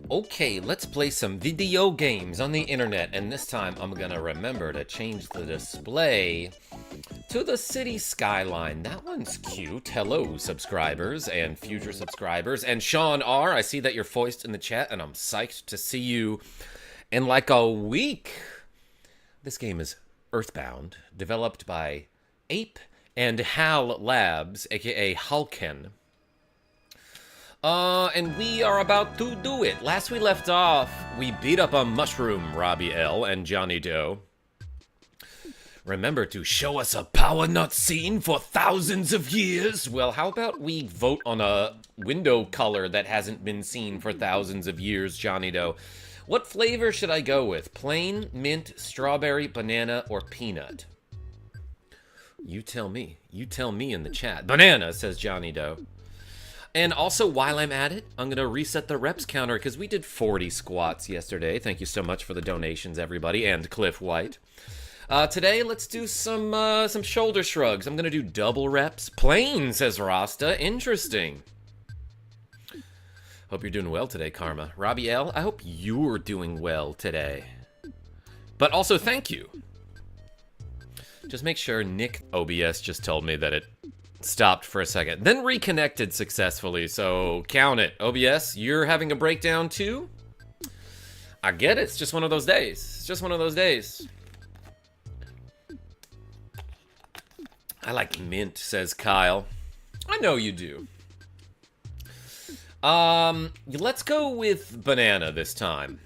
Okay, let's play some video games on the internet, and this time I'm gonna remember to change the display to the city skyline. That one's cute. Hello, subscribers and future subscribers. And Sean R., I see that you're voiced in the chat, and I'm psyched to see you in like a week. This game is EarthBound, developed by Ape and Hal Labs, aka Halken. And we are about to do it. Last we left off, we beat up a mushroom, Robbie L. and Johnny Doe. Remember to show us a power not seen for thousands of years? Well, how about we vote on a window color that hasn't been seen for thousands of years, Johnny Doe? What flavor should I go with? Plain, mint, strawberry, banana, or peanut? You tell me. You tell me in the chat. Banana, says Johnny Doe. And also, while I'm at it, I'm going to reset the reps counter because we did 40 squats yesterday. Thank you so much for the donations, everybody, and Cliff White. Today, let's do some shoulder shrugs. I'm going to do double reps. Plain, says Rasta. Interesting. Hope you're doing well today, Karma. Robbie L., I hope you're doing well today. But also, thank you. Just make sure Nick OBS just told me that it stopped for a second, then reconnected successfully, so count it. OBS, you're having a breakdown too? I get it, it's just one of those days. It's just one of those days. I like mint, says Kyle. I know you do. Let's go with banana this time.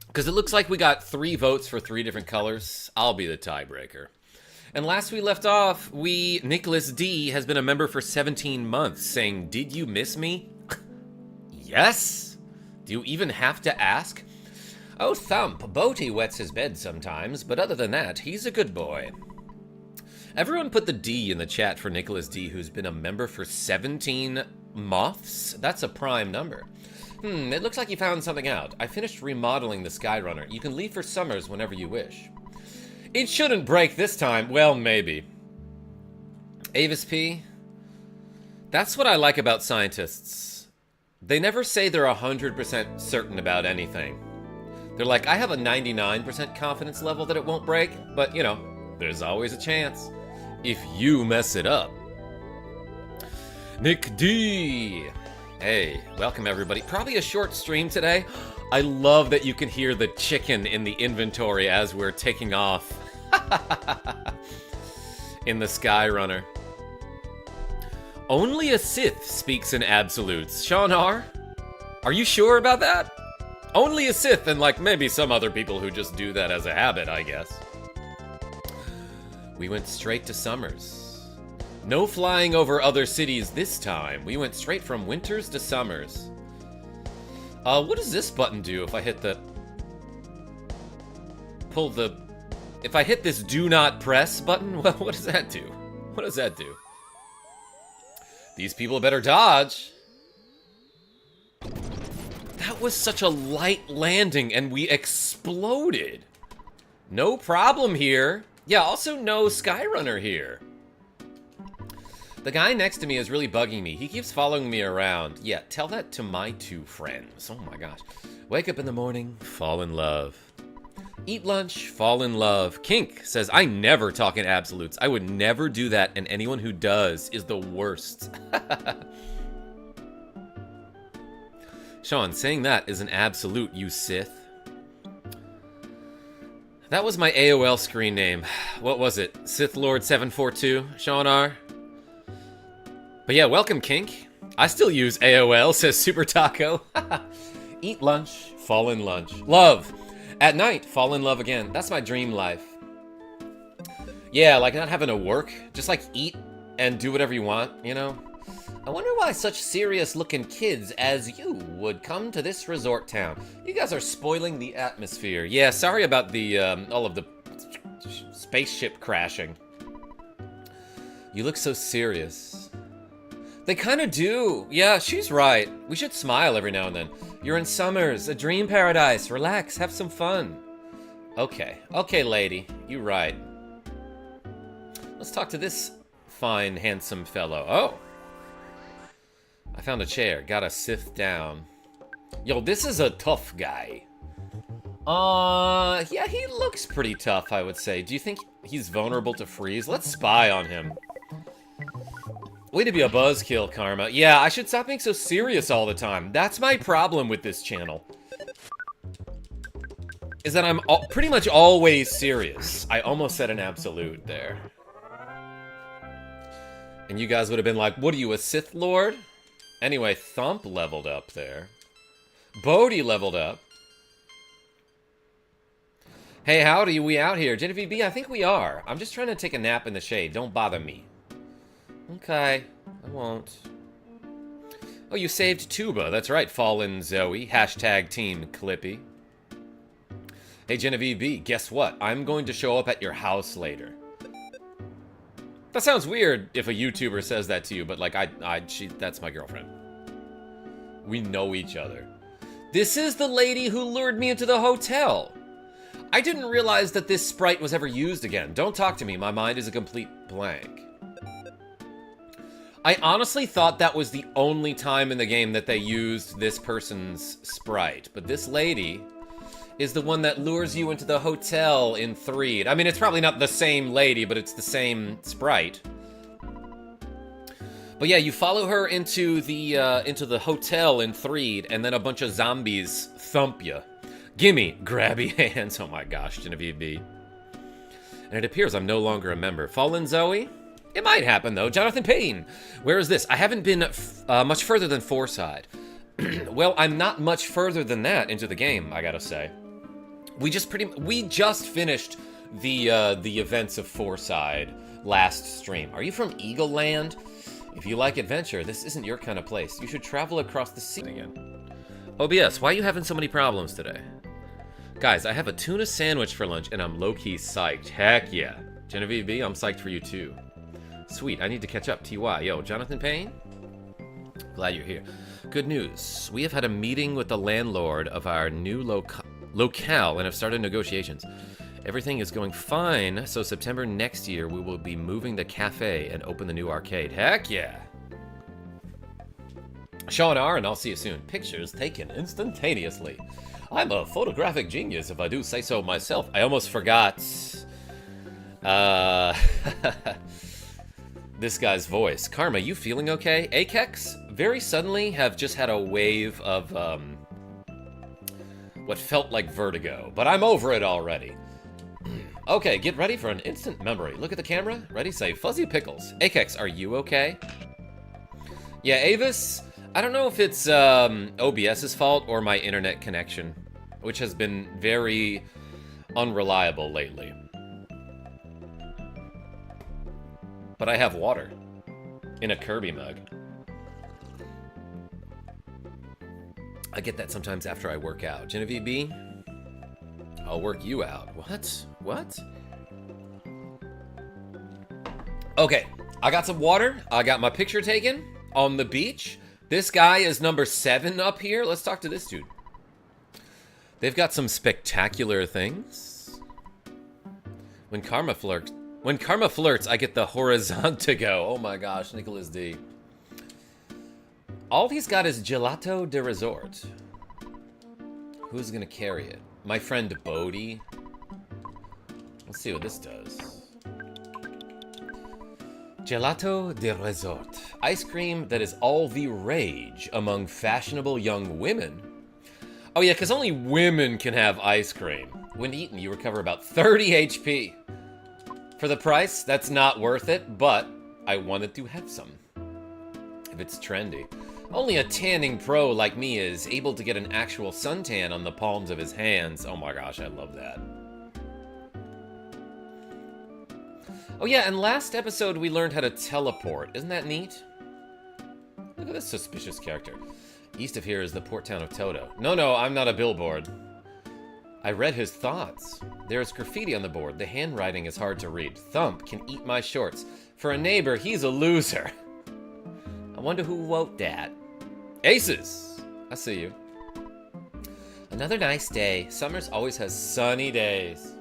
Because it looks like we got 3 votes for 3 different colors. I'll be the tiebreaker. And last we left off, Nicholas D has been a member for 17 months, saying, "Did you miss me?" Yes? Do you even have to ask? Oh, Thump, Boaty wets his bed sometimes, but other than that, he's a good boy. Everyone put the D in the chat for Nicholas D, who's been a member for 17 months? That's a prime number. It looks like you found something out. I finished remodeling the Skyrunner. You can leave for Summers whenever you wish. It shouldn't break this time. Well, maybe. Avis P. That's what I like about scientists. They never say they're 100% certain about anything. They're like, I have a 99% confidence level that it won't break, but, you know, there's always a chance. If you mess it up. Nick D. Hey, welcome everybody. Probably a short stream today. I love that you can hear the chicken in the inventory as we're taking off. In the Skyrunner. Only a Sith speaks in absolutes. Sean R., are you sure about that? Only a Sith and like maybe some other people who just do that as a habit, I guess. We went straight to Summers. No flying over other cities this time. We went straight from winters to summers. What does this button do if I hit the... If I hit this do not press button, well, what does that do? What does that do? These people better dodge. That was such a light landing and we exploded. No problem here. Yeah, also no Skyrunner here. The guy next to me is really bugging me. He keeps following me around. Yeah, tell that to my 2 friends. Oh my gosh. Wake up in the morning, fall in love. Eat lunch, fall in love. Kink says, I never talk in absolutes. I would never do that, and anyone who does is the worst. Sean, saying that is an absolute, you Sith. That was my AOL screen name. What was it? Sith Lord 742, Sean R. But yeah, welcome, Kink. I still use AOL, says Super Taco. Eat lunch, fall in lunch. Love. At night, fall in love again. That's my dream life. Yeah, like not having to work. Just like eat and do whatever you want, you know? I wonder why such serious-looking kids as you would come to this resort town. You guys are spoiling the atmosphere. Yeah, sorry about the, all of the spaceship crashing. You look so serious. They kind of do. Yeah, she's right. We should smile every now and then. You're in Summers, a dream paradise. Relax, have some fun. Okay. Okay, lady. You right. Let's talk to this fine, handsome fellow. Oh. I found a chair. Gotta sift down. Yo, this is a tough guy. Yeah, he looks pretty tough, I would say. Do you think he's vulnerable to freeze? Let's spy on him. Way to be a buzzkill, Karma. Yeah, I should stop being so serious all the time. That's my problem with this channel. Is that I'm pretty much always serious. I almost said an absolute there. And you guys would have been like, what are you, a Sith Lord? Anyway, Thump leveled up there. Bodhi leveled up. Hey, howdy, we out here. Genevieve B, I think we are. I'm just trying to take a nap in the shade. Don't bother me. Okay, I won't. Oh, you saved Tuba. That's right, Fallen Zoe. Hashtag Team Clippy. Hey, Genevieve B, guess what? I'm going to show up at your house later. That sounds weird if a YouTuber says that to you, but like, that's my girlfriend. We know each other. This is the lady who lured me into the hotel. I didn't realize that this sprite was ever used again. Don't talk to me. My mind is a complete blank. I honestly thought that was the only time in the game that they used this person's sprite. But this lady is the one that lures you into the hotel in Threed. I mean, it's probably not the same lady, but it's the same sprite. But yeah, you follow her into the hotel in Threed, and then a bunch of zombies thump you. Gimme, grabby hands. Oh my gosh, Genevieve B. And it appears I'm no longer a member. Fallen Zoe? It might happen, though. Jonathan Payne. Where is this? I haven't been much further than Fourside. Well, I'm not much further than that into the game, I gotta say. We just finished the events of Fourside last stream. Are you from Eagle Land? If you like adventure, this isn't your kind of place. You should travel across the sea again. OBS, why are you having so many problems today? Guys, I have a tuna sandwich for lunch, and I'm low-key psyched. Heck yeah. Genevieve B, I'm psyched for you too. Sweet, I need to catch up. TY. Yo, Jonathan Payne? Glad you're here. Good news. We have had a meeting with the landlord of our new locale and have started negotiations. Everything is going fine, so September next year we will be moving the cafe and open the new arcade. Heck yeah! Sean R, and I'll see you soon. Pictures taken instantaneously. I'm a photographic genius, if I do say so myself. I almost forgot. This guy's voice. Karma, you feeling okay? Akex, very suddenly have just had a wave of, what felt like vertigo, but I'm over it already. Okay, get ready for an instant memory. Look at the camera. Ready? Say, Fuzzy Pickles. Akex, are you okay? Yeah, Avis, I don't know if it's OBS's fault or my internet connection, which has been very unreliable lately. But I have water in a Kirby mug. I get that sometimes after I work out. Genevieve B, I'll work you out. What? What? Okay, I got some water. I got my picture taken on the beach. This guy is number 7 up here. Let's talk to this dude. They've got some spectacular things. When Karma flirts, I get the horizon to go. Oh my gosh, Nicholas D. All he's got is Gelato de Resort. Who's gonna carry it? My friend Bodhi. Let's see what this does. Gelato de Resort. Ice cream that is all the rage among fashionable young women. Oh yeah, because only women can have ice cream. When eaten, you recover about 30 HP. For the price, that's not worth it, but I wanted to have some. If it's trendy. Only a tanning pro like me is able to get an actual suntan on the palms of his hands. Oh my gosh, I love that. Oh yeah, and last episode we learned how to teleport. Isn't that neat? Look at this suspicious character. East of here is the port town of Toto. No, I'm not a billboard. I read his thoughts. There's graffiti on the board. The handwriting is hard to read. Thump can eat my shorts. For a neighbor, he's a loser. I wonder who wrote that. Aces! I see you. Another nice day. Summers always has sunny days.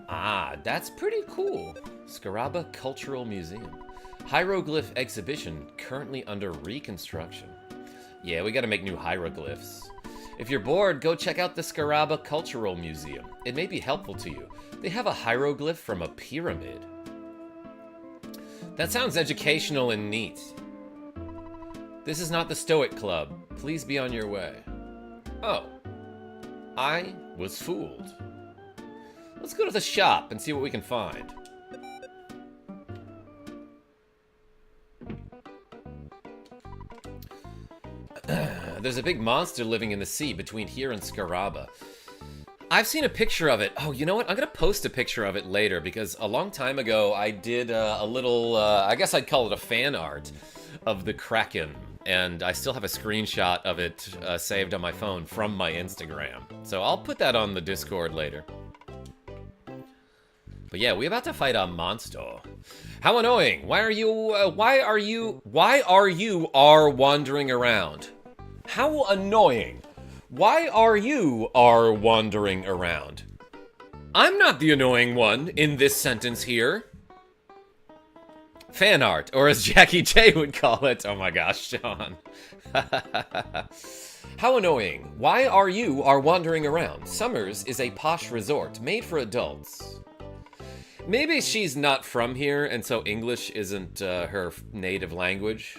Ah, that's pretty cool. Scaraba Cultural Museum. Hieroglyph exhibition currently under reconstruction. Yeah, we gotta make new hieroglyphs. If you're bored, go check out the Scaraba Cultural Museum. It may be helpful to you. They have a hieroglyph from a pyramid. That sounds educational and neat. This is not the Stoic Club. Please be on your way. Oh. I was fooled. Let's go to the shop and see what we can find. There's a big monster living in the sea between here and Scaraba. I've seen a picture of it. Oh, you know what? I'm going to post a picture of it later because a long time ago I did a little, I guess I'd call it a fan art of the Kraken. And I still have a screenshot of it saved on my phone from my Instagram. So I'll put that on the Discord later. But yeah, we're about to fight a monster. How annoying! Why are you wandering around? How annoying! Why are you wandering around? I'm not the annoying one in this sentence here. Fan art, or as Jackie J would call it. Oh my gosh, Sean. How annoying. Why are you wandering around? Summers is a posh resort made for adults. Maybe she's not from here, and so English isn't her native language.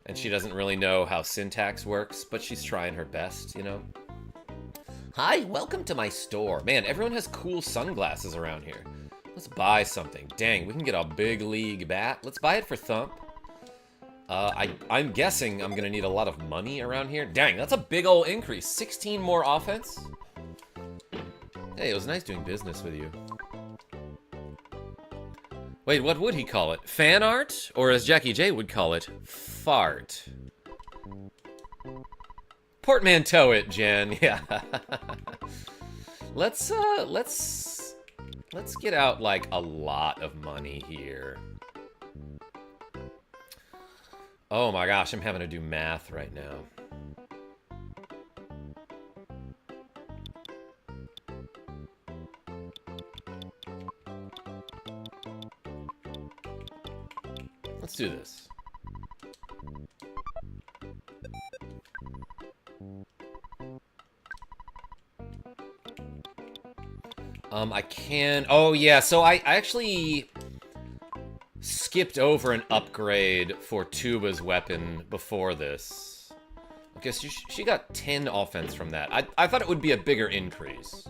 And she doesn't really know how syntax works, but she's trying her best, you know? Hi, welcome to my store. Man, everyone has cool sunglasses around here. Let's buy something. Dang, we can get a big league bat. Let's buy it for Thump. I'm guessing I'm gonna need a lot of money around here. Dang, that's a big ol' increase. 16 more offense? Hey, it was nice doing business with you. Wait, what would he call it? Fan art? Or as Jackie J would call it, fart. Portmanteau it, Jen. Yeah. Let's get out, like, a lot of money here. Oh my gosh, I'm having to do math right now. Let's do this. I can... Oh, yeah, so I actually skipped over an upgrade for Tuba's weapon before this. I guess she got 10 offense from that. I thought it would be a bigger increase.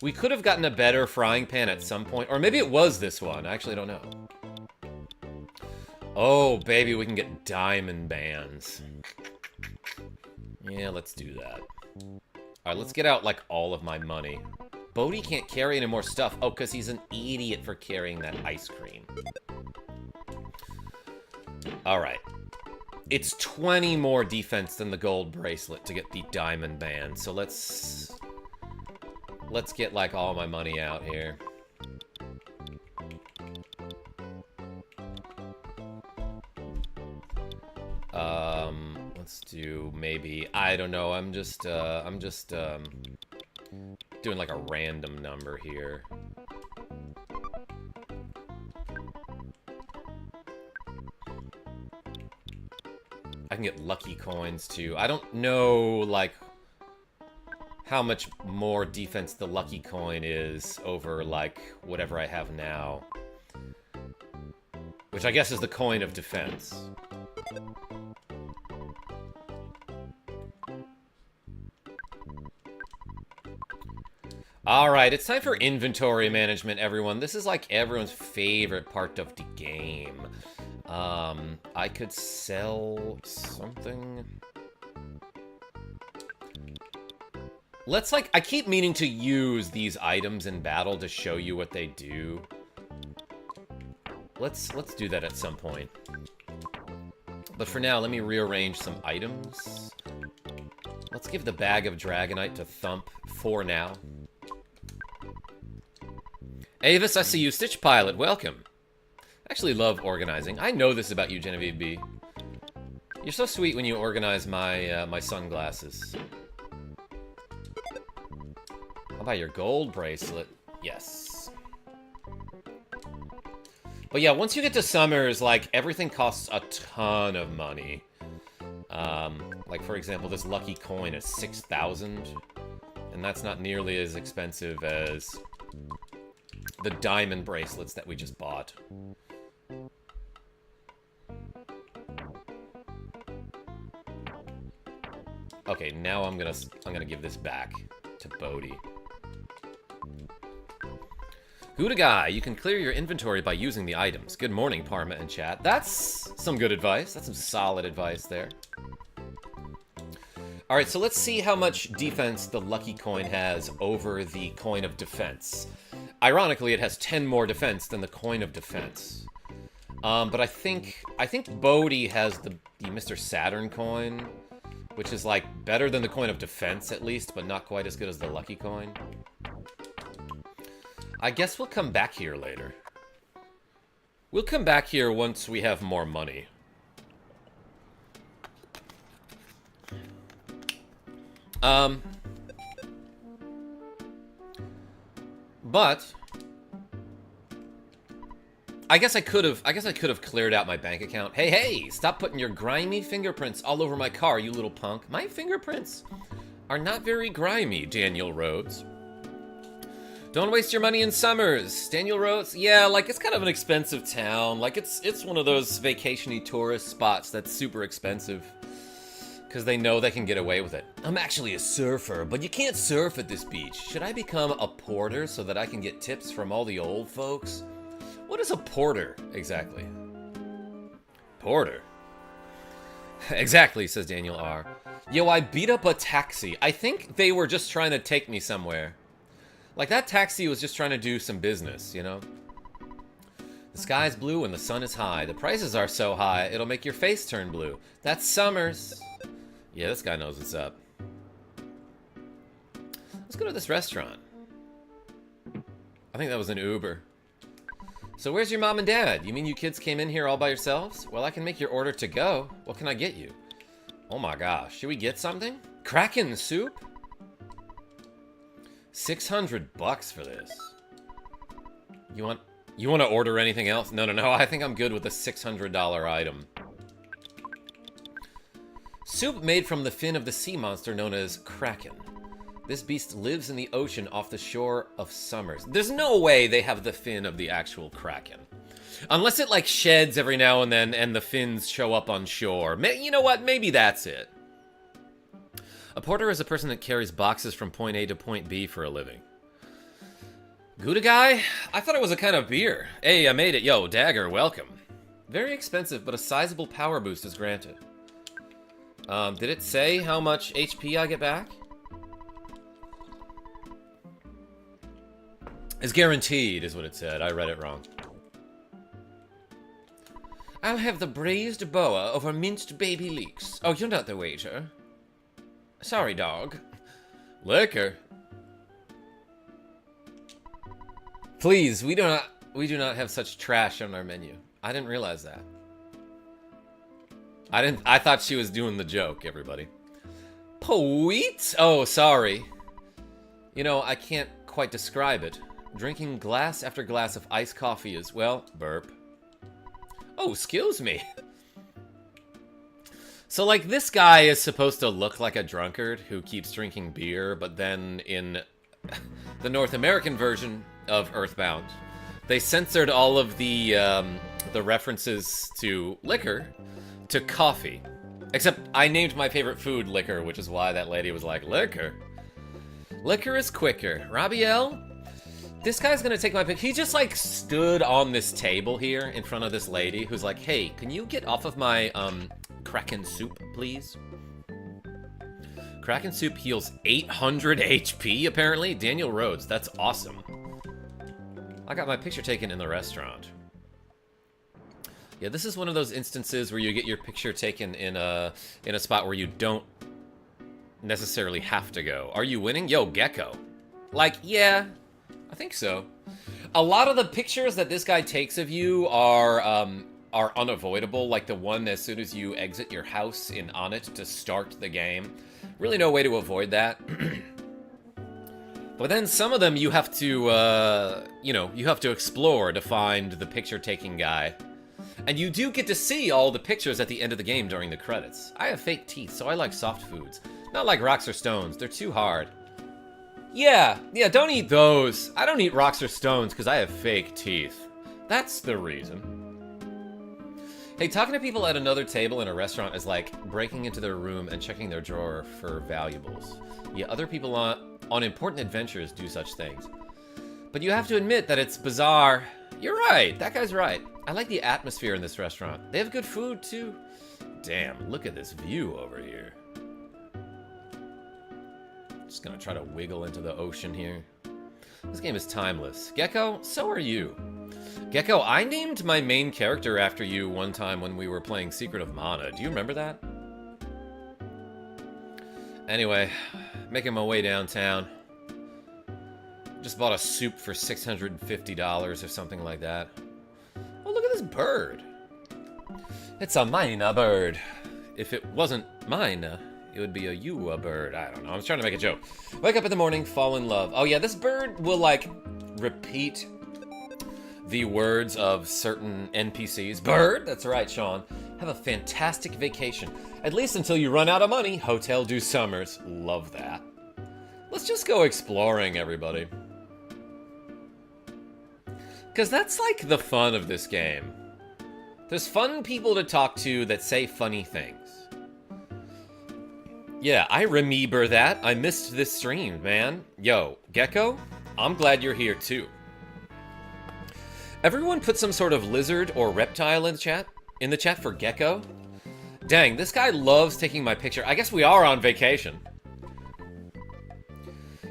We could have gotten a better frying pan at some point. Or maybe it was this one. I actually don't know. Oh, baby, we can get diamond bands. Yeah, let's do that. Alright, let's get out, like, all of my money. Bodhi can't carry any more stuff. Oh, because he's an idiot for carrying that ice cream. Alright. It's 20 more defense than the gold bracelet to get the diamond band. So let's get, like, all my money out here. Let's do maybe, I don't know, I'm just doing like a random number here. I can get lucky coins too. I don't know, like, how much more defense the lucky coin is over, like, whatever I have now. Which I guess is the coin of defense. Alright, it's time for inventory management, everyone. This is like everyone's favorite part of the game. I could sell something. Let's, like, I keep meaning to use these items in battle to show you what they do. Let's do that at some point. But for now, let me rearrange some items. Let's give the bag of Dragonite to Thump for now. Avis, I see you. Stitch Pilot, welcome. I actually love organizing. I know this about you, Genevieve B. You're so sweet when you organize my my sunglasses. I'll buy your gold bracelet. Yes. But yeah, once you get to Summers, like, everything costs a ton of money. Like, for example, this lucky coin is 6,000, and that's not nearly as expensive as the diamond bracelets that we just bought. Okay, now I'm gonna give this back to Bodhi. Gouda guy, you can clear your inventory by using the items. Good morning, Parma and chat. That's some good advice. That's some solid advice there. Alright, so let's see how much defense the lucky coin has over the coin of defense. Ironically, it has 10 more defense than the coin of defense. But I think Bodhi has the Mr. Saturn coin, which is, like, better than the coin of defense, at least, but not quite as good as the lucky coin. I guess we'll come back here later. We'll come back here once we have more money. But I guess I could have cleared out my bank account. Hey, stop putting your grimy fingerprints all over my car, you little punk. My fingerprints are not very grimy, Daniel Rhodes. Don't waste your money in Summers. Daniel Rhodes, yeah, like, it's kind of an expensive town. Like, it's one of those vacation-y tourist spots that's super expensive. Because they know they can get away with it. I'm actually a surfer, but you can't surf at this beach. Should I become a porter so that I can get tips from all the old folks? What is a porter, exactly? Porter? Exactly, says Daniel R. Yo, I beat up a taxi. I think they were just trying to take me somewhere. Like, that taxi was just trying to do some business, you know? The sky's blue and the sun is high. The prices are so high, it'll make your face turn blue. That's Summers. Yeah, this guy knows what's up. Let's go to this restaurant. I think that was an Uber. So where's your mom and dad? You mean you kids came in here all by yourselves? Well, I can make your order to go. What can I get you? Oh my gosh, should we get something? Kraken soup? $600 for this. You want to order anything else? No. I think I'm good with the $600 item. Soup made from the fin of the sea monster known as Kraken. This beast lives in the ocean off the shore of Summers. There's no way they have the fin of the actual Kraken. Unless it, like, sheds every now and then and the fins show up on shore. You know what? Maybe that's it. A porter is a person that carries boxes from point A to point B for a living. Gouda guy? I thought it was a kind of beer. Hey, I made it. Yo, Dagger, welcome. Very expensive, but a sizable power boost is granted. Did it say how much HP I get back? It's guaranteed, is what it said. I read it wrong. I'll have the braised boa over minced baby leeks. Oh, you're not the waiter. Sorry, dog. Liquor. Please, we do not have such trash on our menu. I didn't realize that. I thought she was doing the joke, everybody. Poet? Oh, sorry. You know, I can't quite describe it. Drinking glass after glass of iced coffee is, well, burp. Oh, excuse me. So, like, this guy is supposed to look like a drunkard who keeps drinking beer, but then in the North American version of EarthBound, they censored all of the references to liquor to coffee. Except I named my favorite food liquor, which is why that lady was like, liquor? Liquor is quicker. Rabiel? This guy's gonna take my pick. He just, like, stood on this table here in front of this lady who's like, hey, can you get off of my, Kraken soup, please? Kraken soup heals 800 HP, apparently? Daniel Rhodes, that's awesome. I got my picture taken in the restaurant. Yeah, this is one of those instances where you get your picture taken in a spot where you don't necessarily have to go. Are you winning? Yo, Gecko. Like, yeah, I think so. A lot of the pictures that this guy takes of you are unavoidable, like the one as soon as you exit your house in Onnit to start the game. Really no way to avoid that. But then some of them you have to, you know, you have to explore to find the picture-taking guy. And you do get to see all the pictures at the end of the game during the credits. I have fake teeth, so I like soft foods. Not like rocks or stones. They're too hard. Yeah, don't eat those. I don't eat rocks or stones because I have fake teeth. That's the reason. Hey, talking to people at another table in a restaurant is like breaking into their room and checking their drawer for valuables. Yeah, other people on important adventures do such things. But you have to admit that it's bizarre. You're right, that guy's right. I like the atmosphere in this restaurant. They have good food, too. Damn, look at this view over here. Just gonna try to wiggle into the ocean here. This game is timeless. Gecko, so are you. Gecko, I named my main character after you one time when we were playing Secret of Mana. Do you remember that? Anyway, making my way downtown. Just bought a soup for $650 or something like that. Oh, look at this bird. It's a mina bird. If it wasn't mine, it would be a you bird. I don't know. I was trying to make a joke. Wake up in the morning, fall in love. Oh yeah, this bird will like repeat the words of certain NPCs. Bird, that's right, Sean. Have a fantastic vacation. At least until you run out of money. Hotel du Summers. Love that. Let's just go exploring, everybody. Because that's like the fun of this game. There's fun people to talk to that say funny things. Yeah, I remember that. I missed this stream, man. Yo, Gecko, I'm glad you're here too. Everyone put some sort of lizard or reptile in the chat? In the chat for Gecko? Dang, this guy loves taking my picture. I guess we are on vacation.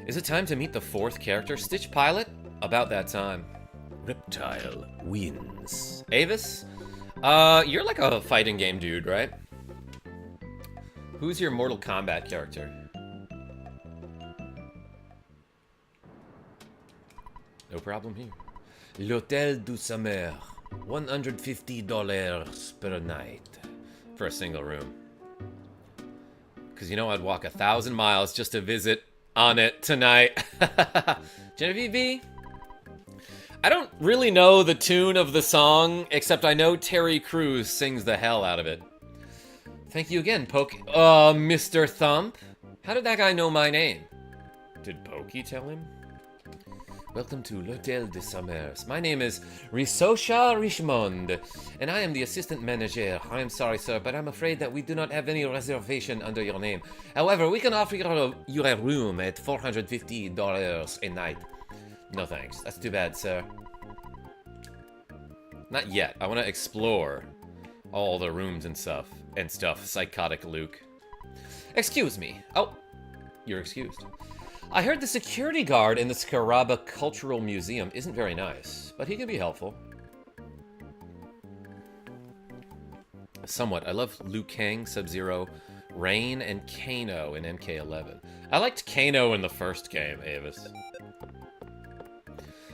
Is it time to meet the fourth character? Stitch Pilot? About that time. Reptile wins. Avis? You're like a fighting game dude, right? Who's your Mortal Kombat character? No problem here. L'Hôtel du Sommer. $150 per night. For a single room. Because you know I'd walk 1,000 miles just to visit on it tonight. Genevieve V? I don't really know the tune of the song, except I know Terry Crews sings the hell out of it. Thank you again, Mr. Thump. How did that guy know my name? Did Pokey tell him? Welcome to l'Hôtel des Sommers. My name is Risosha Richmond, and I am the assistant manager. I am sorry, sir, but I'm afraid that we do not have any reservation under your name. However, we can offer you a room at $450 a night. No thanks. That's too bad, sir. Not yet. I want to explore all the rooms and stuff. Psychotic Luke. Excuse me. Oh, you're excused. I heard the security guard in the Scaraba Cultural Museum isn't very nice, but he can be helpful. Somewhat. I love Liu Kang, Sub-Zero, Rain, and Kano in MK11. I liked Kano in the first game, Avis.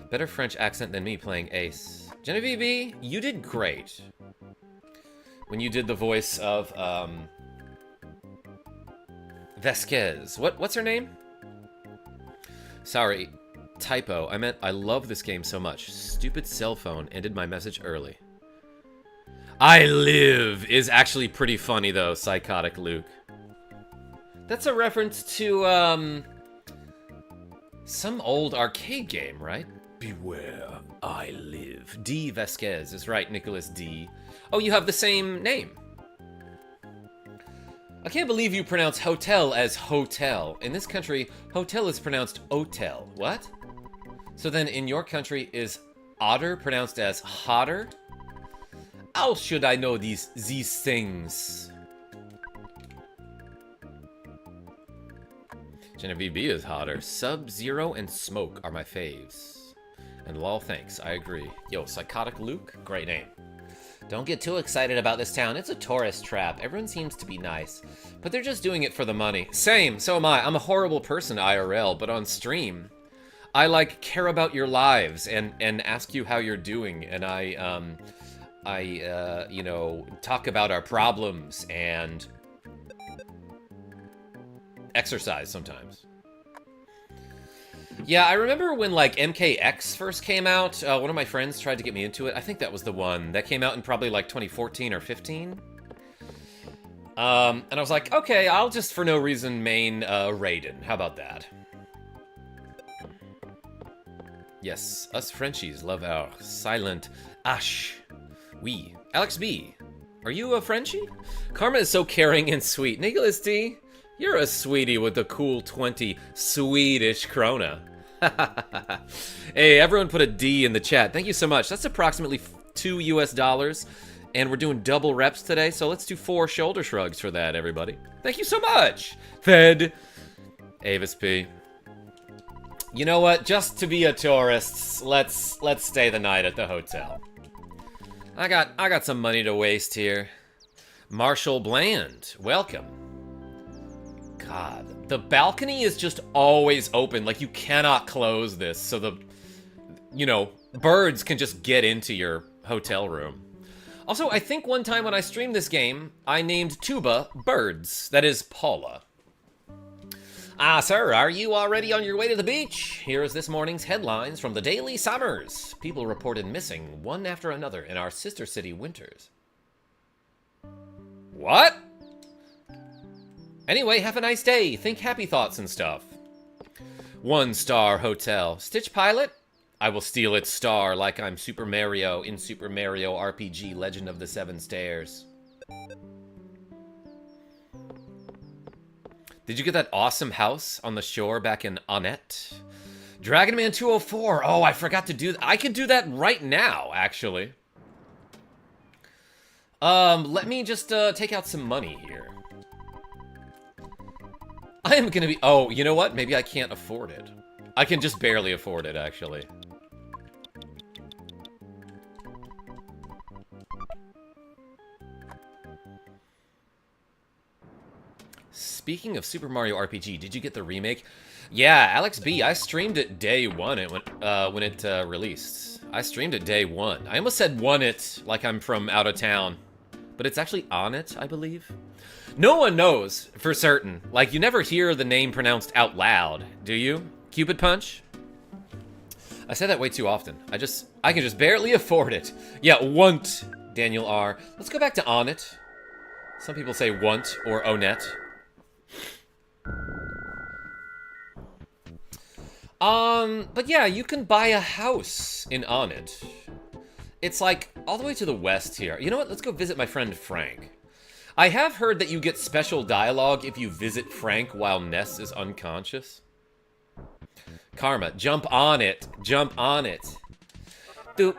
Better French accent than me playing Ace. Genevieve, you did great. When you did the voice of, Vasquez. What's her name? Sorry, typo. I meant I love this game so much. Stupid cell phone ended my message early. I live is actually pretty funny, though, Psychotic Luke. That's a reference to, some old arcade game, right? Beware, I live. D. Vasquez is right, Nicholas D. Oh, you have the same name. I can't believe you pronounce hotel as hotel. In this country, hotel is pronounced hotel. What? So then in your country, is otter pronounced as hotter? How should I know these things? Genevieve B is hotter. Sub-Zero and Smoke are my faves. And lol, thanks. I agree. Yo, Psychotic Luke? Great name. Don't get too excited about this town. It's a tourist trap. Everyone seems to be nice. But they're just doing it for the money. Same, so am I. I'm a horrible person IRL, but on stream, I, like, care about your lives and ask you how you're doing. And I, you know, talk about our problems and exercise sometimes. Yeah, I remember when, like, MKX first came out. One of my friends tried to get me into it. I think that was the one. That came out in probably, like, 2014 or 15. And I was like, okay, I'll just, for no reason, main Raiden. How about that? Yes, us Frenchies love our silent ash. We. Alex B, are you a Frenchie? Karma is so caring and sweet. Nicholas D, you're a sweetie with the cool 20 Swedish krona. Hey, everyone put a D in the chat. Thank you so much. That's approximately $2 US. And we're doing double reps today, so let's do 4 shoulder shrugs for that, everybody. Thank you so much. Fed. Avis P. You know what? Just to be a tourist, let's stay the night at the hotel. I got some money to waste here. Marshall Bland, welcome. God, the balcony is just always open. Like, you cannot close this, so the, you know, birds can just get into your hotel room. Also, I think one time when I streamed this game, I named Tuba Birds. That is Paula. Ah, sir, are you already on your way to the beach? Here is this morning's headlines from the Daily Summers. People reported missing one after another in our sister city Winters. What? Anyway, have a nice day. Think happy thoughts and stuff. 1-star hotel. Stitch Pilot? I will steal its star like I'm Super Mario in Super Mario RPG Legend of the Seven Stairs. Did you get that awesome house on the shore back in Annette? Dragon Man 204. Oh, I forgot to do that. I could do that right now, actually. Let me just take out some money here. I am gonna be... Oh, you know what? Maybe I can't afford it. I can just barely afford it, actually. Speaking of Super Mario RPG, did you get the remake? Yeah, Alex B, I streamed it day one when it released. I streamed it day one. I almost said won it like I'm from out of town. But it's actually on it, I believe. No one knows for certain. Like, you never hear the name pronounced out loud, do you? Cupid Punch? I say that way too often. I can just barely afford it. Yeah, want, Daniel R. Let's go back to on it. Some people say want or onet. But yeah, you can buy a house in Onit. It's like all the way to the west here. You know what? Let's go visit my friend Frank. I have heard that you get special dialogue if you visit Frank while Ness is unconscious. Karma, jump on it. Jump on it. Doop,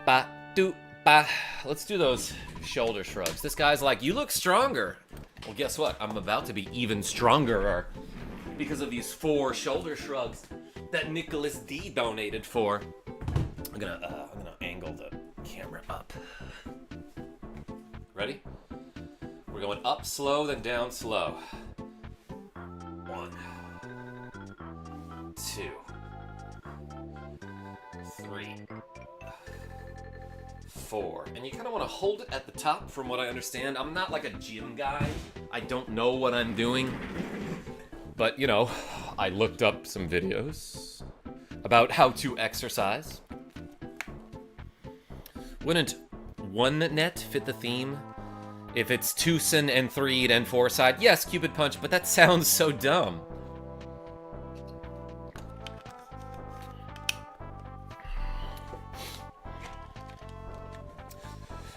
ba, doop, ba. Let's do those shoulder shrugs. This guy's like, you look stronger. Well, guess what? I'm about to be even stronger because of these 4 shoulder shrugs that Nicholas D donated for. I'm gonna angle the camera up. Ready? We're going up slow, then down slow. 1, 2, 3, 4. And you kind of want to hold it at the top, from what I understand. I'm not like a gym guy. I don't know what I'm doing. But, you know, I looked up some videos about how to exercise. Wouldn't one net fit the theme? If it's 2-sin and 3'd and 4-side, yes, Cupid Punch, but that sounds so dumb.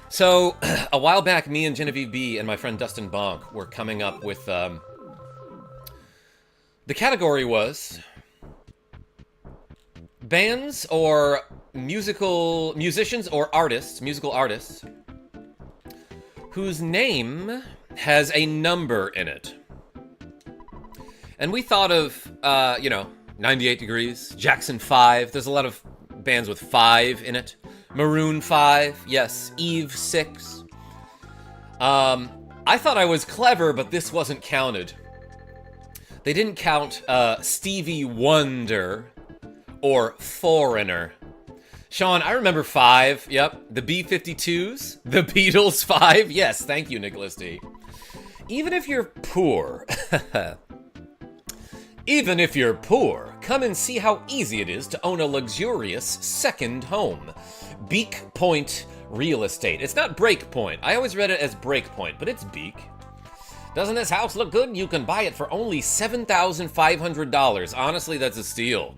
So, a while back, me and Genevieve B and my friend Dustin Bonk were coming up with, the category was bands or musicians or artists, musical artists, whose name has a number in it. And we thought of, 98 Degrees, Jackson 5. There's a lot of bands with 5 in it. Maroon 5, yes, Eve 6. I thought I was clever, but this wasn't counted. They didn't count Stevie Wonder or Foreigner. Sean, I remember 5. Yep, the B-52s, the Beatles 5. Yes, thank you, Nicholas D. Even if you're poor, Even if you're poor, come and see how easy it is to own a luxurious second home. Beak Point Real Estate. It's not Break Point. I always read it as Break Point, but it's Beak. Doesn't this house look good? You can buy it for only $7,500. Honestly, that's a steal.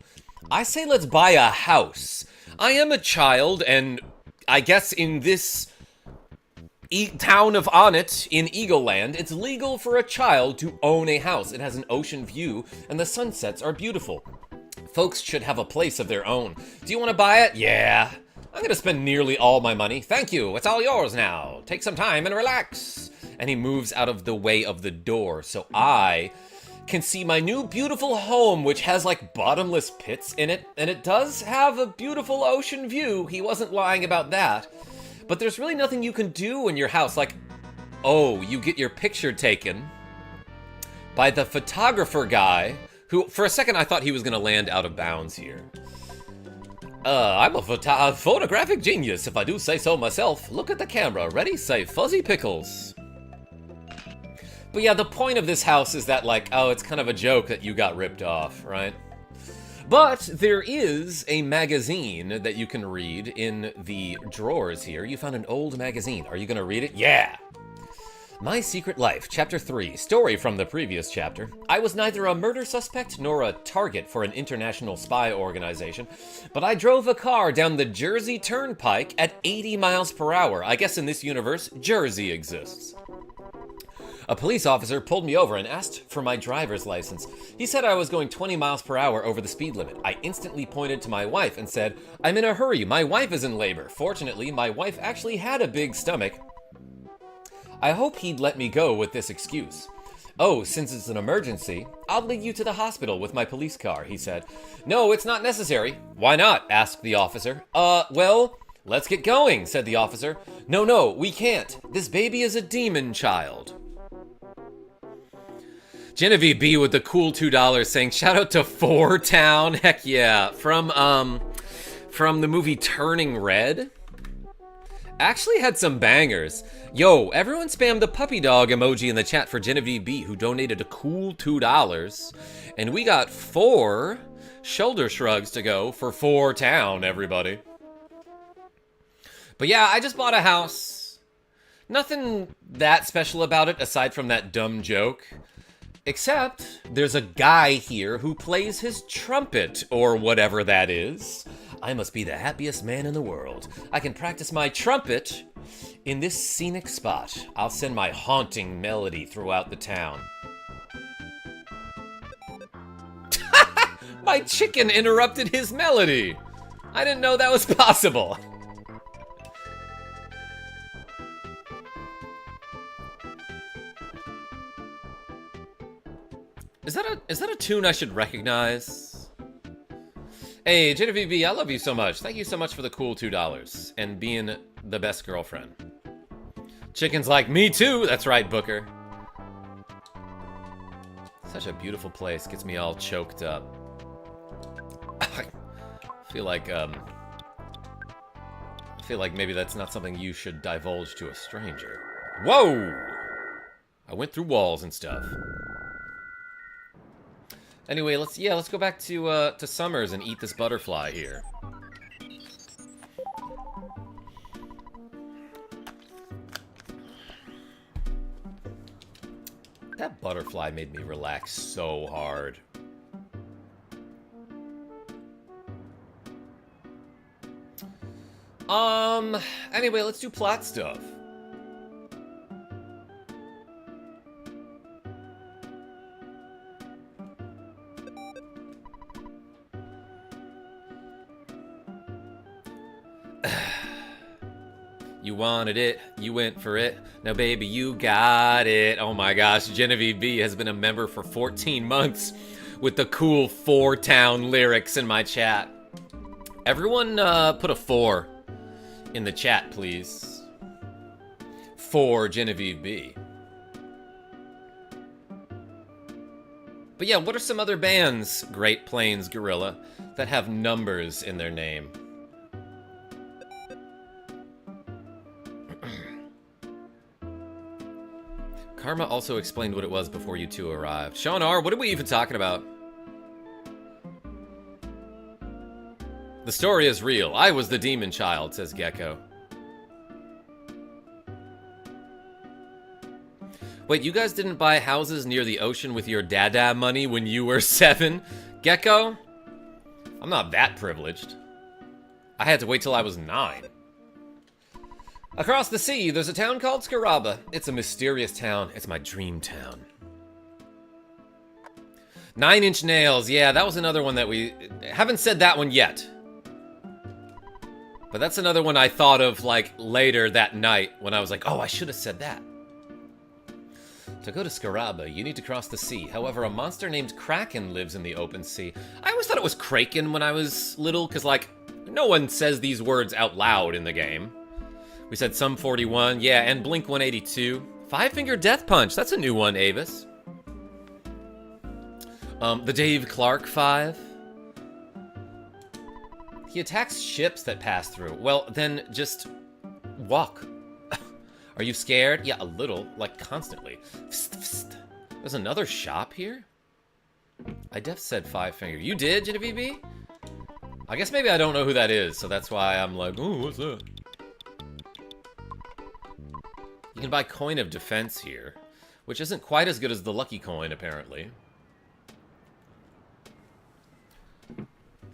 I say let's buy a house. I am a child, and I guess in this town of Onnet in Eagle Land, it's legal for a child to own a house. It has an ocean view, and the sunsets are beautiful. Folks should have a place of their own. Do you want to buy it? Yeah. I'm going to spend nearly all my money. Thank you. It's all yours now. Take some time and relax. And he moves out of the way of the door so I can see my new beautiful home, which has like bottomless pits in it. And it does have a beautiful ocean view. He wasn't lying about that. But there's really nothing you can do in your house. Like, oh, you get your picture taken by the photographer guy who, for a second, I thought he was going to land out of bounds here. I'm a photographic genius, if I do say so myself. Look at the camera. Ready? Say fuzzy pickles. But yeah, the point of this house is that, like, oh, it's kind of a joke that you got ripped off, right? But there is a magazine that you can read in the drawers here. You found an old magazine. Are you going to read it? Yeah! My Secret Life, Chapter 3, story from the previous chapter. I was neither a murder suspect nor a target for an international spy organization, but I drove a car down the Jersey Turnpike at 80 miles per hour. I guess in this universe, Jersey exists. A police officer pulled me over and asked for my driver's license. He said I was going 20 miles per hour over the speed limit. I instantly pointed to my wife and said, I'm in a hurry. My wife is in labor. Fortunately, my wife actually had a big stomach. I hope he'd let me go with this excuse. Oh, since it's an emergency, I'll lead you to the hospital with my police car, he said. No, it's not necessary. Why not? Asked the officer. Well, let's get going, said the officer. No, we can't. This baby is a demon child. Genevieve B with the cool $2 saying, shout out to Four Town. Heck yeah. From the movie Turning Red. Actually had some bangers. Yo, everyone spam the puppy dog emoji in the chat for Genevieve B, who donated a cool $2. And we got 4 shoulder shrugs to go for 4 Town, everybody. But yeah, I just bought a house. Nothing that special about it aside from that dumb joke. Except there's a guy here who plays his trumpet, or whatever that is. I must be the happiest man in the world. I can practice my trumpet in this scenic spot. I'll send my haunting melody throughout the town. My chicken interrupted his melody. I didn't know that was possible. Is that a tune I should recognize? Hey, Genevieve B, I love you so much. Thank you so much for the cool $2 and being the best girlfriend. Chicken's like, me too. That's right, Booker. Such a beautiful place. Gets me all choked up. I feel like maybe that's not something you should divulge to a stranger. Whoa! I went through walls and stuff. Anyway, let's go back to Summers and eat this butterfly here. That butterfly made me relax so hard. Anyway, let's do plot stuff. You wanted it, you went for it. Now, baby, you got it. Oh my gosh, Genevieve B has been a member for 14 months with the cool 4 Town lyrics in my chat. Everyone put a 4 in the chat, please. For Genevieve B. But yeah, what are some other bands, Great Plains Gorilla, that have numbers in their name? Karma also explained what it was before you two arrived. Sean R., what are we even talking about? The story is real. I was the demon child, says Gecko. Wait, you guys didn't buy houses near the ocean with your dada money when you were 7? Gecko? I'm not that privileged. I had to wait till I was 9. Across the sea, there's a town called Scaraba. It's a mysterious town. It's my dream town. 9 Inch Nails. Yeah, that was another one that we haven't said that one yet. But that's another one I thought of, like, later that night when I was like, oh, I should have said that. To go to Scaraba, you need to cross the sea. However, a monster named Kraken lives in the open sea. I always thought it was Kraken when I was little, because, like, no one says these words out loud in the game. We said Sum 41, yeah, and Blink 182. Five Finger Death Punch, that's a new one, Avis. The Dave Clark 5. He attacks ships that pass through. Well, then just walk. Are you scared? Yeah, a little, like constantly. There's another shop here? I def said Five Finger. You did, Genevieve? I guess maybe I don't know who that is, so that's why I'm like, ooh, what's that? You can buy Coin of Defense here, which isn't quite as good as the Lucky Coin, apparently.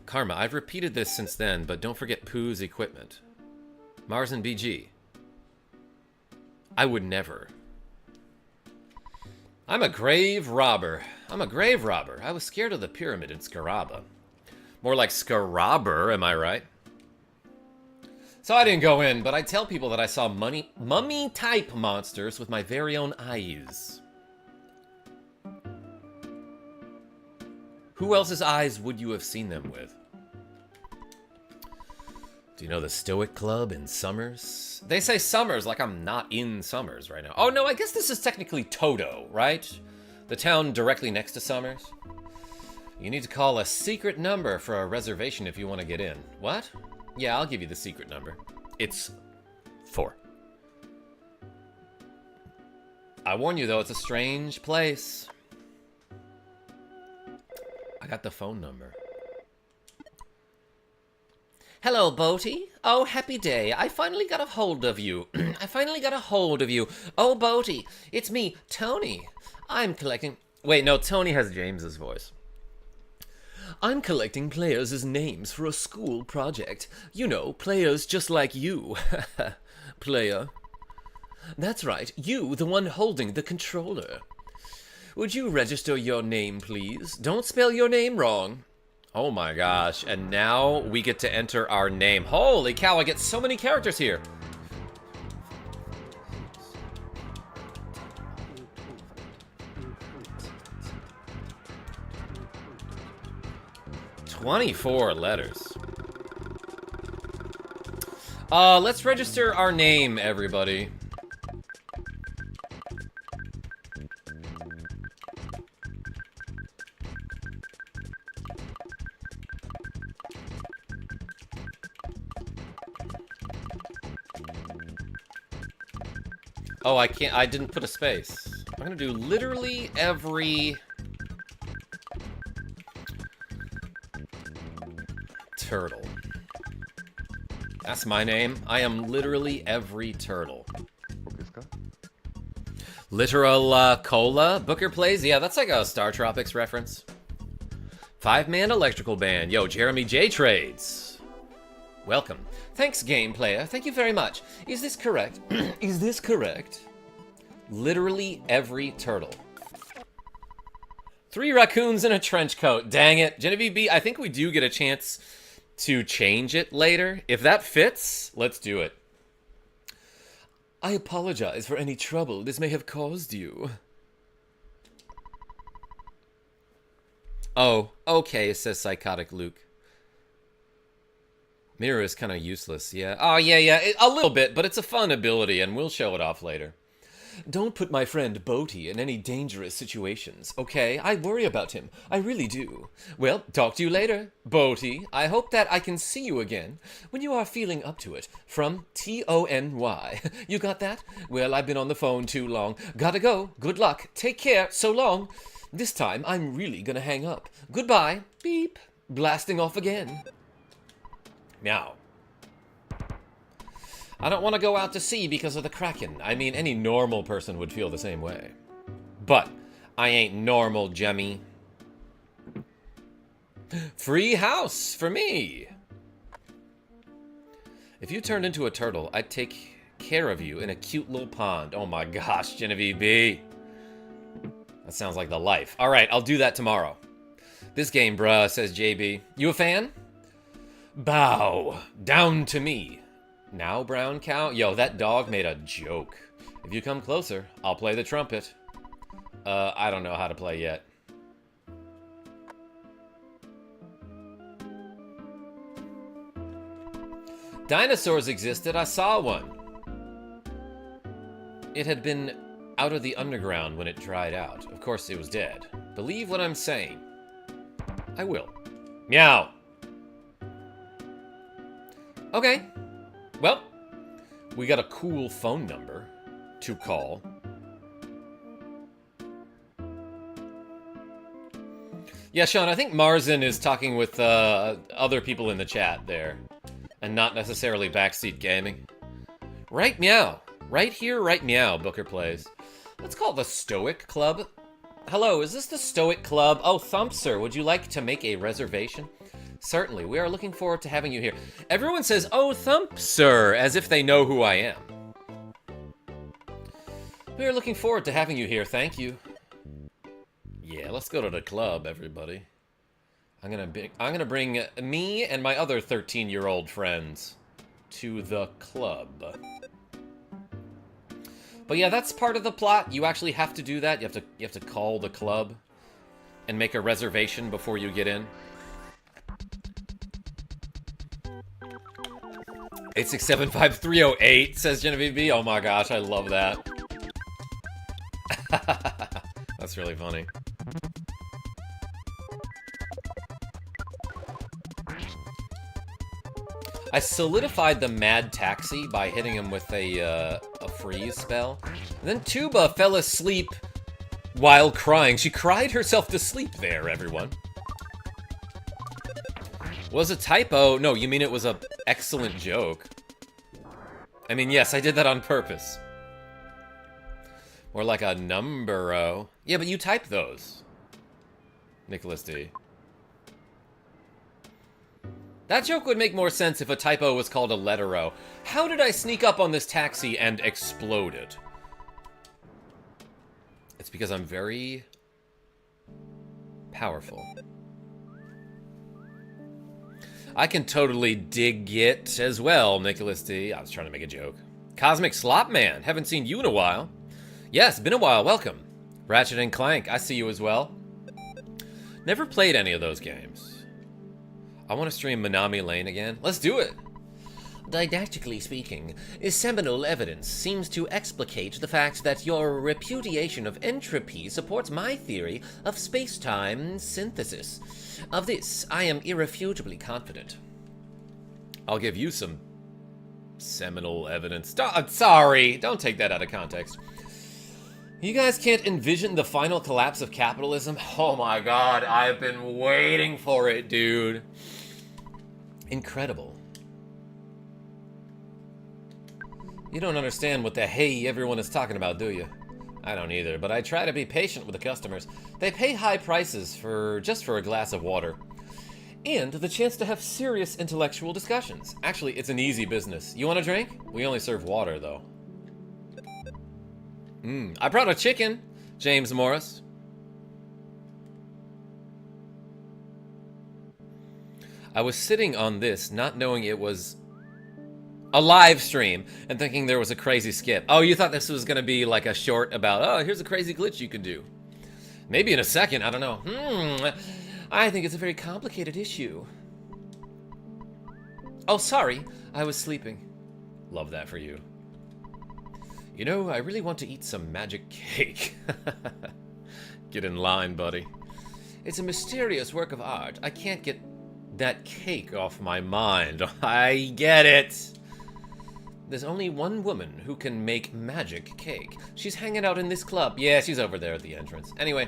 Karma, I've repeated this since then, but don't forget Pooh's equipment. Mars and BG. I would never. I'm a grave robber. I'm a grave robber. I was scared of the pyramid in Scaraba. More like Scarabber, am I right? So I didn't go in, but I tell people that I saw mummy-type monsters with my very own eyes. Who else's eyes would you have seen them with? Do you know the Stoic Club in Summers? They say Summers like I'm not in Summers right now. Oh no, I guess this is technically Toto, right? The town directly next to Summers. You need to call a secret number for a reservation if you want to get in. What? Yeah, I'll give you the secret number. It's 4. I warn you though, it's a strange place. I got the phone number. Hello, Boaty. Oh, happy day. I finally got a hold of you. I finally got a hold of you. Oh, Boaty. It's me, Tony. I'm collecting... Wait, no, Tony has James's voice. I'm collecting players' names for a school project. You know, players just like you. Player. That's right, you, the one holding the controller. Would you register your name, please? Don't spell your name wrong. Oh my gosh, and now we get to enter our name. Holy cow, I get so many characters here. "24 letters. Let's register our name, everybody. Oh, I can't, I didn't put a space. I'm gonna do literally every... turtle. That's my name. I am literally every turtle. Literal cola. Booker plays. Yeah, that's like a Star Tropics reference. 5-man electrical band. Yo, Jeremy J trades. Welcome. Thanks, game player. Thank you very much. Is this correct? Is this correct? Literally every turtle. 3 raccoons in a trench coat. Dang it. Genevieve B, I think we do get a chance to change it later. If that fits, let's do it. I apologize for any trouble this may have caused you. Oh, okay, says Psychotic Luke. Mirror is kind of useless, yeah. Oh, yeah, a little bit, but it's a fun ability, and we'll show it off later. Don't put my friend Boaty in any dangerous situations, okay? I worry about him. I really do. Well, talk to you later, Boaty. I hope that I can see you again when you are feeling up to it. From Tony. You got that? Well, I've been on the phone too long. Gotta go. Good luck. Take care. So long. This time, I'm really gonna hang up. Goodbye. Beep. Blasting off again. Meow. I don't want to go out to sea because of the Kraken. I mean, any normal person would feel the same way. But I ain't normal, Jemmy. Free house for me. If you turned into a turtle, I'd take care of you in a cute little pond. Oh my gosh, Genevieve B. That sounds like the life. All right, I'll do that tomorrow. This game, bruh, says JB. You a fan? Bow down to me. Now, brown cow? Yo, that dog made a joke. If you come closer, I'll play the trumpet. I don't know how to play yet. Dinosaurs existed. I saw one. It had been out of the underground when it dried out. Of course, it was dead. Believe what I'm saying. I will. Meow. Okay. Well, we got a cool phone number to call. Yeah, Sean, I think Marzen is talking with other people in the chat there. And not necessarily backseat gaming. Right meow. Right here, right meow, Booker plays. Let's call it the Stoic Club. Hello, is this the Stoic Club? Oh, Thumpster, would you like to make a reservation? Certainly, we are looking forward to having you here. Everyone says, oh, Thumpster, as if they know who I am. We are looking forward to having you here, thank you. Yeah, let's go to the club, everybody. I'm gonna bring me and my other 13-year-old friends to the club. But yeah, that's part of the plot. You actually have to do that. You have to call the club and make a reservation before you get in. 8675308 says Genevieve B. Oh my gosh, I love that. That's really funny. I solidified the Mad Taxi by hitting him with a freeze spell. And then Tuba fell asleep while crying. She cried herself to sleep there, everyone. Was a typo? No, you mean it was a excellent joke. I mean, yes, I did that on purpose. More like a number-o. Yeah, but you type those. Nicholas D. That joke would make more sense if a typo was called a letter-o. How did I sneak up on this taxi and explode it? It's because I'm very powerful. I can totally dig it as well, Nicholas D. I was trying to make a joke. Cosmic Slop Man, haven't seen you in a while. Yes, been a while, welcome. Ratchet and Clank, I see you as well. Never played any of those games. I want to stream Minami Lane again. Let's do it! Didactically speaking, seminal evidence seems to explicate the fact that your repudiation of entropy supports my theory of space-time synthesis. Of this, I am irrefutably confident. I'll give you some seminal evidence. Sorry, don't take that out of context. You guys can't envision the final collapse of capitalism? Oh my god, I've been waiting for it, dude. Incredible. You don't understand what the hey everyone is talking about, do you? I don't either, but I try to be patient with the customers. They pay high prices just for a glass of water. And the chance to have serious intellectual discussions. Actually, it's an easy business. You want a drink? We only serve water, though. I brought a chicken, James Morris. I was sitting on this, not knowing it was a live stream, and thinking there was a crazy skip. Oh, you thought this was going to be like a short about, oh, here's a crazy glitch you could do. Maybe in a second, I don't know. I think it's a very complicated issue. Oh, sorry, I was sleeping. Love that for you. You know, I really want to eat some magic cake. Get in line, buddy. It's a mysterious work of art. I can't get that cake off my mind. I get it. There's only one woman who can make magic cake. She's hanging out in this club. Yeah, she's over there at the entrance. Anyway,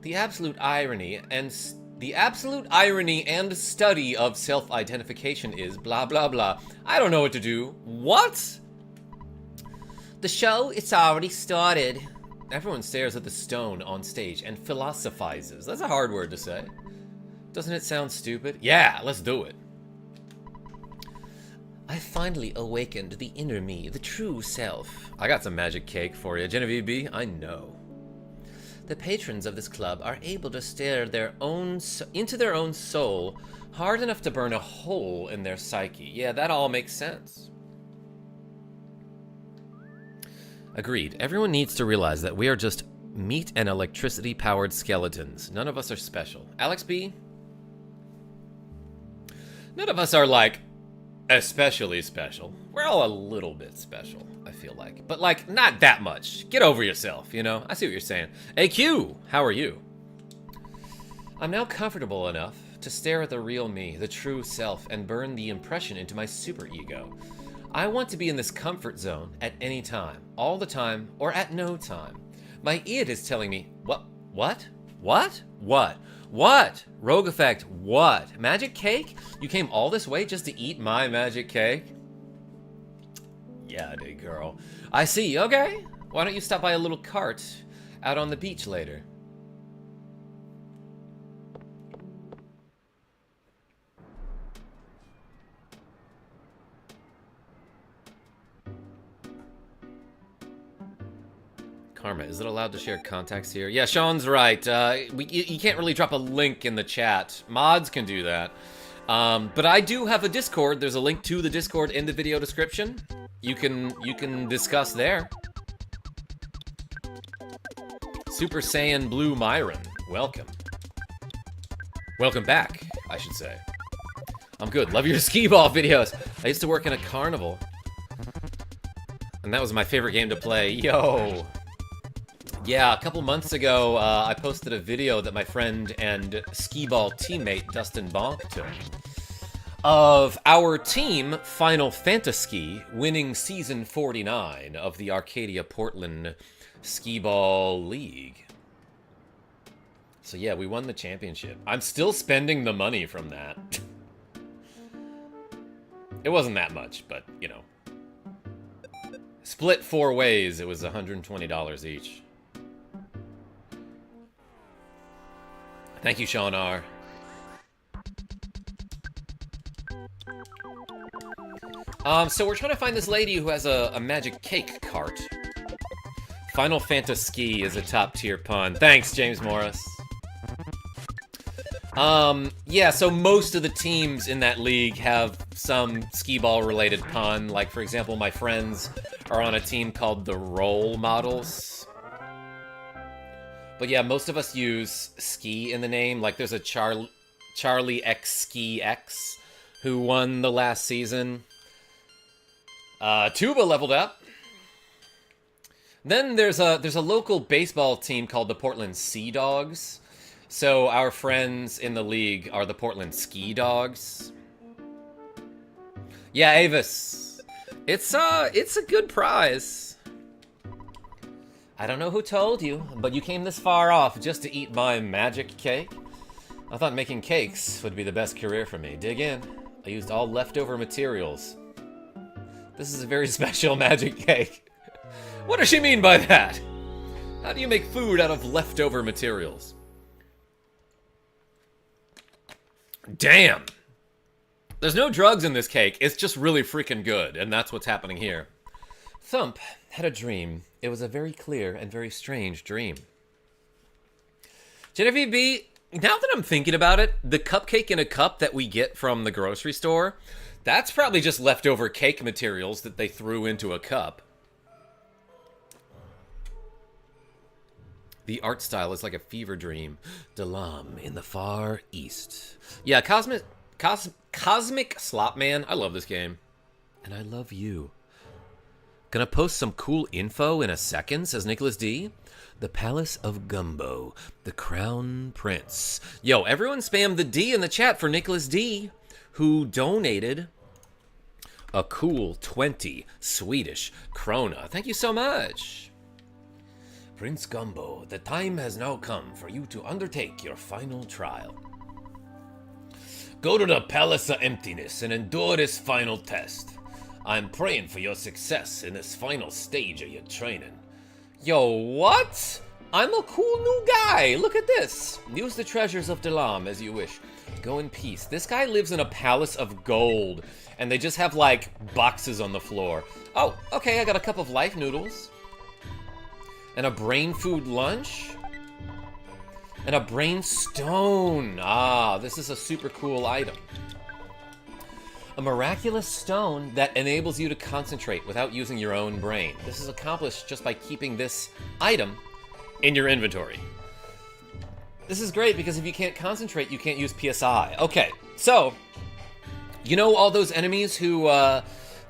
the absolute irony and The absolute irony and study of self-identification is blah blah blah. I don't know what to do. What? The show, it's already started. Everyone stares at the stone on stage and philosophizes. That's a hard word to say. Doesn't it sound stupid? Yeah, let's do it. I finally awakened the inner me, the true self. I got some magic cake for you, Genevieve B. I know. The patrons of this club are able to stare into their own soul hard enough to burn a hole in their psyche. Yeah, that all makes sense. Agreed. Everyone needs to realize that we are just meat and electricity-powered skeletons. None of us are special. Alex B? None of us are, like, especially special. We're all a little bit special, I feel like. But, like, not that much. Get over yourself, you know? I see what you're saying. AQ, how are you? I'm now comfortable enough to stare at the real me, the true self, and burn the impression into my superego. I want to be in this comfort zone at any time, all the time, or at no time. My id is telling me, what? Rogue effect, what? Magic cake? You came all this way just to eat my magic cake? Yeah, dude, girl. I see, okay. Why don't you stop by a little cart out on the beach later? Karma, is it allowed to share contacts here? Yeah, Sean's right. You can't really drop a link in the chat. Mods can do that. But I do have a Discord. There's a link to the Discord in the video description. You can discuss there. Super Saiyan Blue Myron, welcome. Welcome back, I should say. I'm good. Love your skee ball videos. I used to work in a carnival, and that was my favorite game to play. Yo. Yeah, a couple months ago, I posted a video that my friend and skee ball teammate Dustin Bonk took of our team, Final Fantasy, winning Season 49 of the Arcadia Portland Skee Ball League. So yeah, we won the championship. I'm still spending the money from that. It wasn't that much, but, you know. Split 4 ways, it was $120 each. Thank you, Sean R. So we're trying to find this lady who has a magic cake cart. Final Fantasy is a top tier pun. Thanks, James Morris. Yeah, so most of the teams in that league have some skee ball related pun. Like, for example, my friends are on a team called the Role Models. But yeah, most of us use ski in the name. Like, there's a Charlie X Ski X who won the last season. Tuba leveled up. Then there's a local baseball team called the Portland Sea Dogs. So our friends in the league are the Portland Ski Dogs. Yeah, Avis. It's a good prize. I don't know who told you, but you came this far off just to eat my magic cake? I thought making cakes would be the best career for me. Dig in. I used all leftover materials. This is a very special magic cake. What does she mean by that? How do you make food out of leftover materials? Damn! There's no drugs in this cake, it's just really freaking good, and that's what's happening here. Thump had a dream. It was a very clear and very strange dream. Genevieve B, now that I'm thinking about it, the cupcake in a cup that we get from the grocery store, that's probably just leftover cake materials that they threw into a cup. The art style is like a fever dream. Dalam in the far east. Yeah, Cosmic Slop Man. I love this game. And I love you. Gonna post some cool info in a second, says Nicholas D. The Palace of Gumbo. The Crown Prince. Yo, everyone spam the D in the chat for Nicholas D, who donated a cool 20 Swedish krona. Thank you so much. Prince Gumbo, the time has now come for you to undertake your final trial. Go to the Palace of Emptiness and endure this final test. I'm praying for your success in this final stage of your training. Yo, what? I'm a cool new guy. Look at this. Use the treasures of Dalam as you wish. Go in peace. This guy lives in a palace of gold, and they just have, like, boxes on the floor. Oh, okay, I got a cup of life noodles. And a brain food lunch. And a brain stone. Ah, this is a super cool item. A miraculous stone that enables you to concentrate without using your own brain. This is accomplished just by keeping this item in your inventory. This is great because if you can't concentrate, you can't use PSI. Okay, so, you know all those enemies who,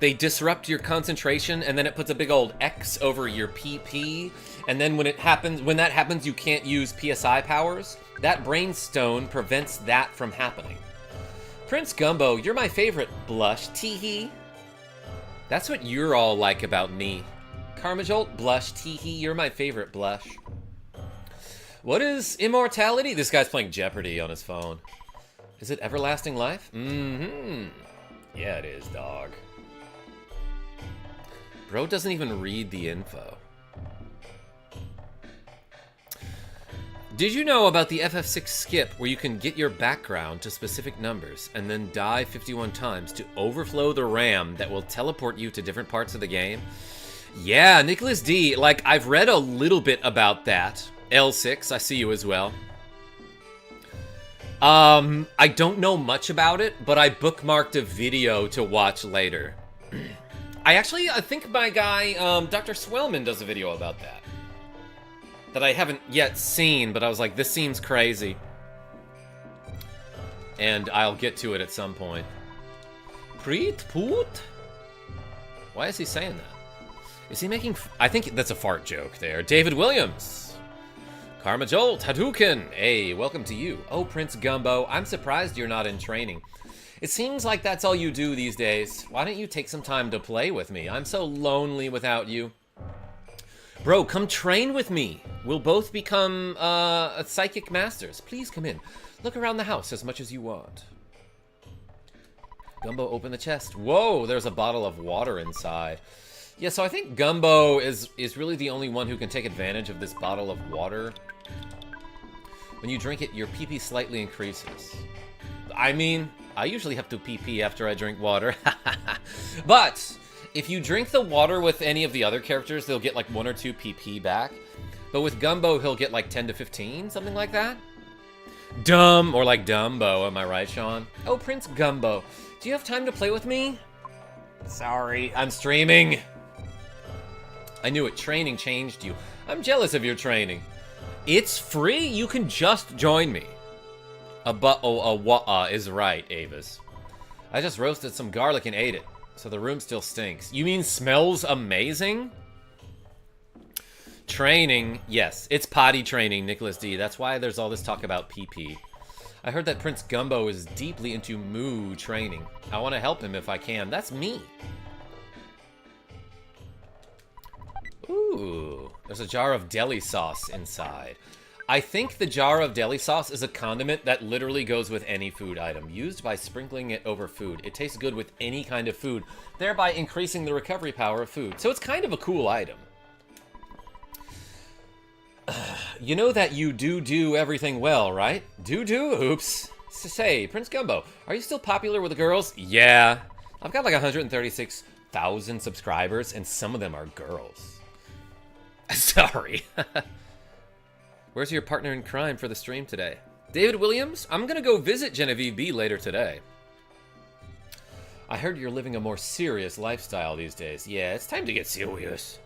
they disrupt your concentration and then it puts a big old X over your PP, and then when that happens, you can't use PSI powers? That brain stone prevents that from happening. Prince Gumbo, you're my favorite, blush, teehee. That's what you're all like about me. KarmaJolt, blush, teehee, you're my favorite, blush. What is immortality? This guy's playing Jeopardy on his phone. Is it everlasting life? Mm-hmm. Yeah, it is, dog. Bro doesn't even read the info. Did you know about the FF6 skip where you can get your background to specific numbers and then die 51 times to overflow the RAM that will teleport you to different parts of the game? Yeah, Nicholas D, like, I've read a little bit about that. L6, I see you as well. I don't know much about it, but I bookmarked a video to watch later. I think my guy, Dr. Swellman does a video about that. That I haven't yet seen, but I was like, this seems crazy. And I'll get to it at some point. Preet Poot? Why is he saying that? Is he making... I think that's a fart joke there. David Williams. KarmaJolt, Hadouken. Hey, welcome to you. Oh, Prince Gumbo, I'm surprised you're not in training. It seems like that's all you do these days. Why don't you take some time to play with me? I'm so lonely without you. Bro, come train with me. We'll both become psychic masters. Please come in. Look around the house as much as you want. Gumbo, open the chest. Whoa, there's a bottle of water inside. Yeah, so I think Gumbo is really the only one who can take advantage of this bottle of water. When you drink it, your PP slightly increases. I mean, I usually have to PP after I drink water. But if you drink the water with any of the other characters, they'll get like 1 or 2 PP back. But with Gumbo, he'll get like 10 to 15, something like that. Dumb, or like Dumbo, am I right, Sean? Oh, Prince Gumbo, do you have time to play with me? Sorry, I'm streaming. I knew it, training changed you. I'm jealous of your training. It's free, you can just join me. Is right, Avis. I just roasted some garlic and ate it, so the room still stinks. You mean smells amazing? Training, yes, it's potty training, Nicholas D. That's why there's all this talk about PP. I heard that Prince Gumbo is deeply into moo training. I want to help him if I can. That's me. Ooh, there's a jar of deli sauce inside. I think the jar of deli sauce is a condiment that literally goes with any food item, used by sprinkling it over food. It tastes good with any kind of food, thereby increasing the recovery power of food. So it's kind of a cool item. You know that you do everything well, right? Do? Oops. Say, Prince Gumbo, are you still popular with the girls? Yeah. I've got like 136,000 subscribers, and some of them are girls. Sorry. Where's your partner in crime for the stream today? David Williams, I'm gonna go visit Genevieve B later today. I heard you're living a more serious lifestyle these days. Yeah, it's time to get serious.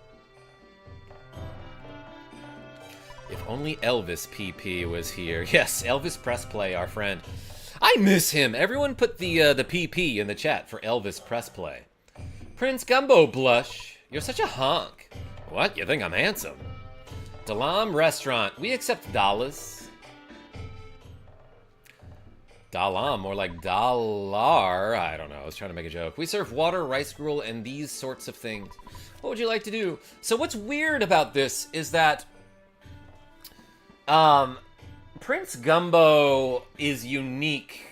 If only Elvis PP was here. Yes, Elvis Pressplay, our friend. I miss him. Everyone put the PP in the chat for Elvis Pressplay. Prince Gumbo Blush, you're such a honk. What? You think I'm handsome? Dalam Restaurant. We accept dollars. Dalam, more like dollar. I don't know. I was trying to make a joke. We serve water, rice gruel, and these sorts of things. What would you like to do? So what's weird about this is that Prince Gumbo is unique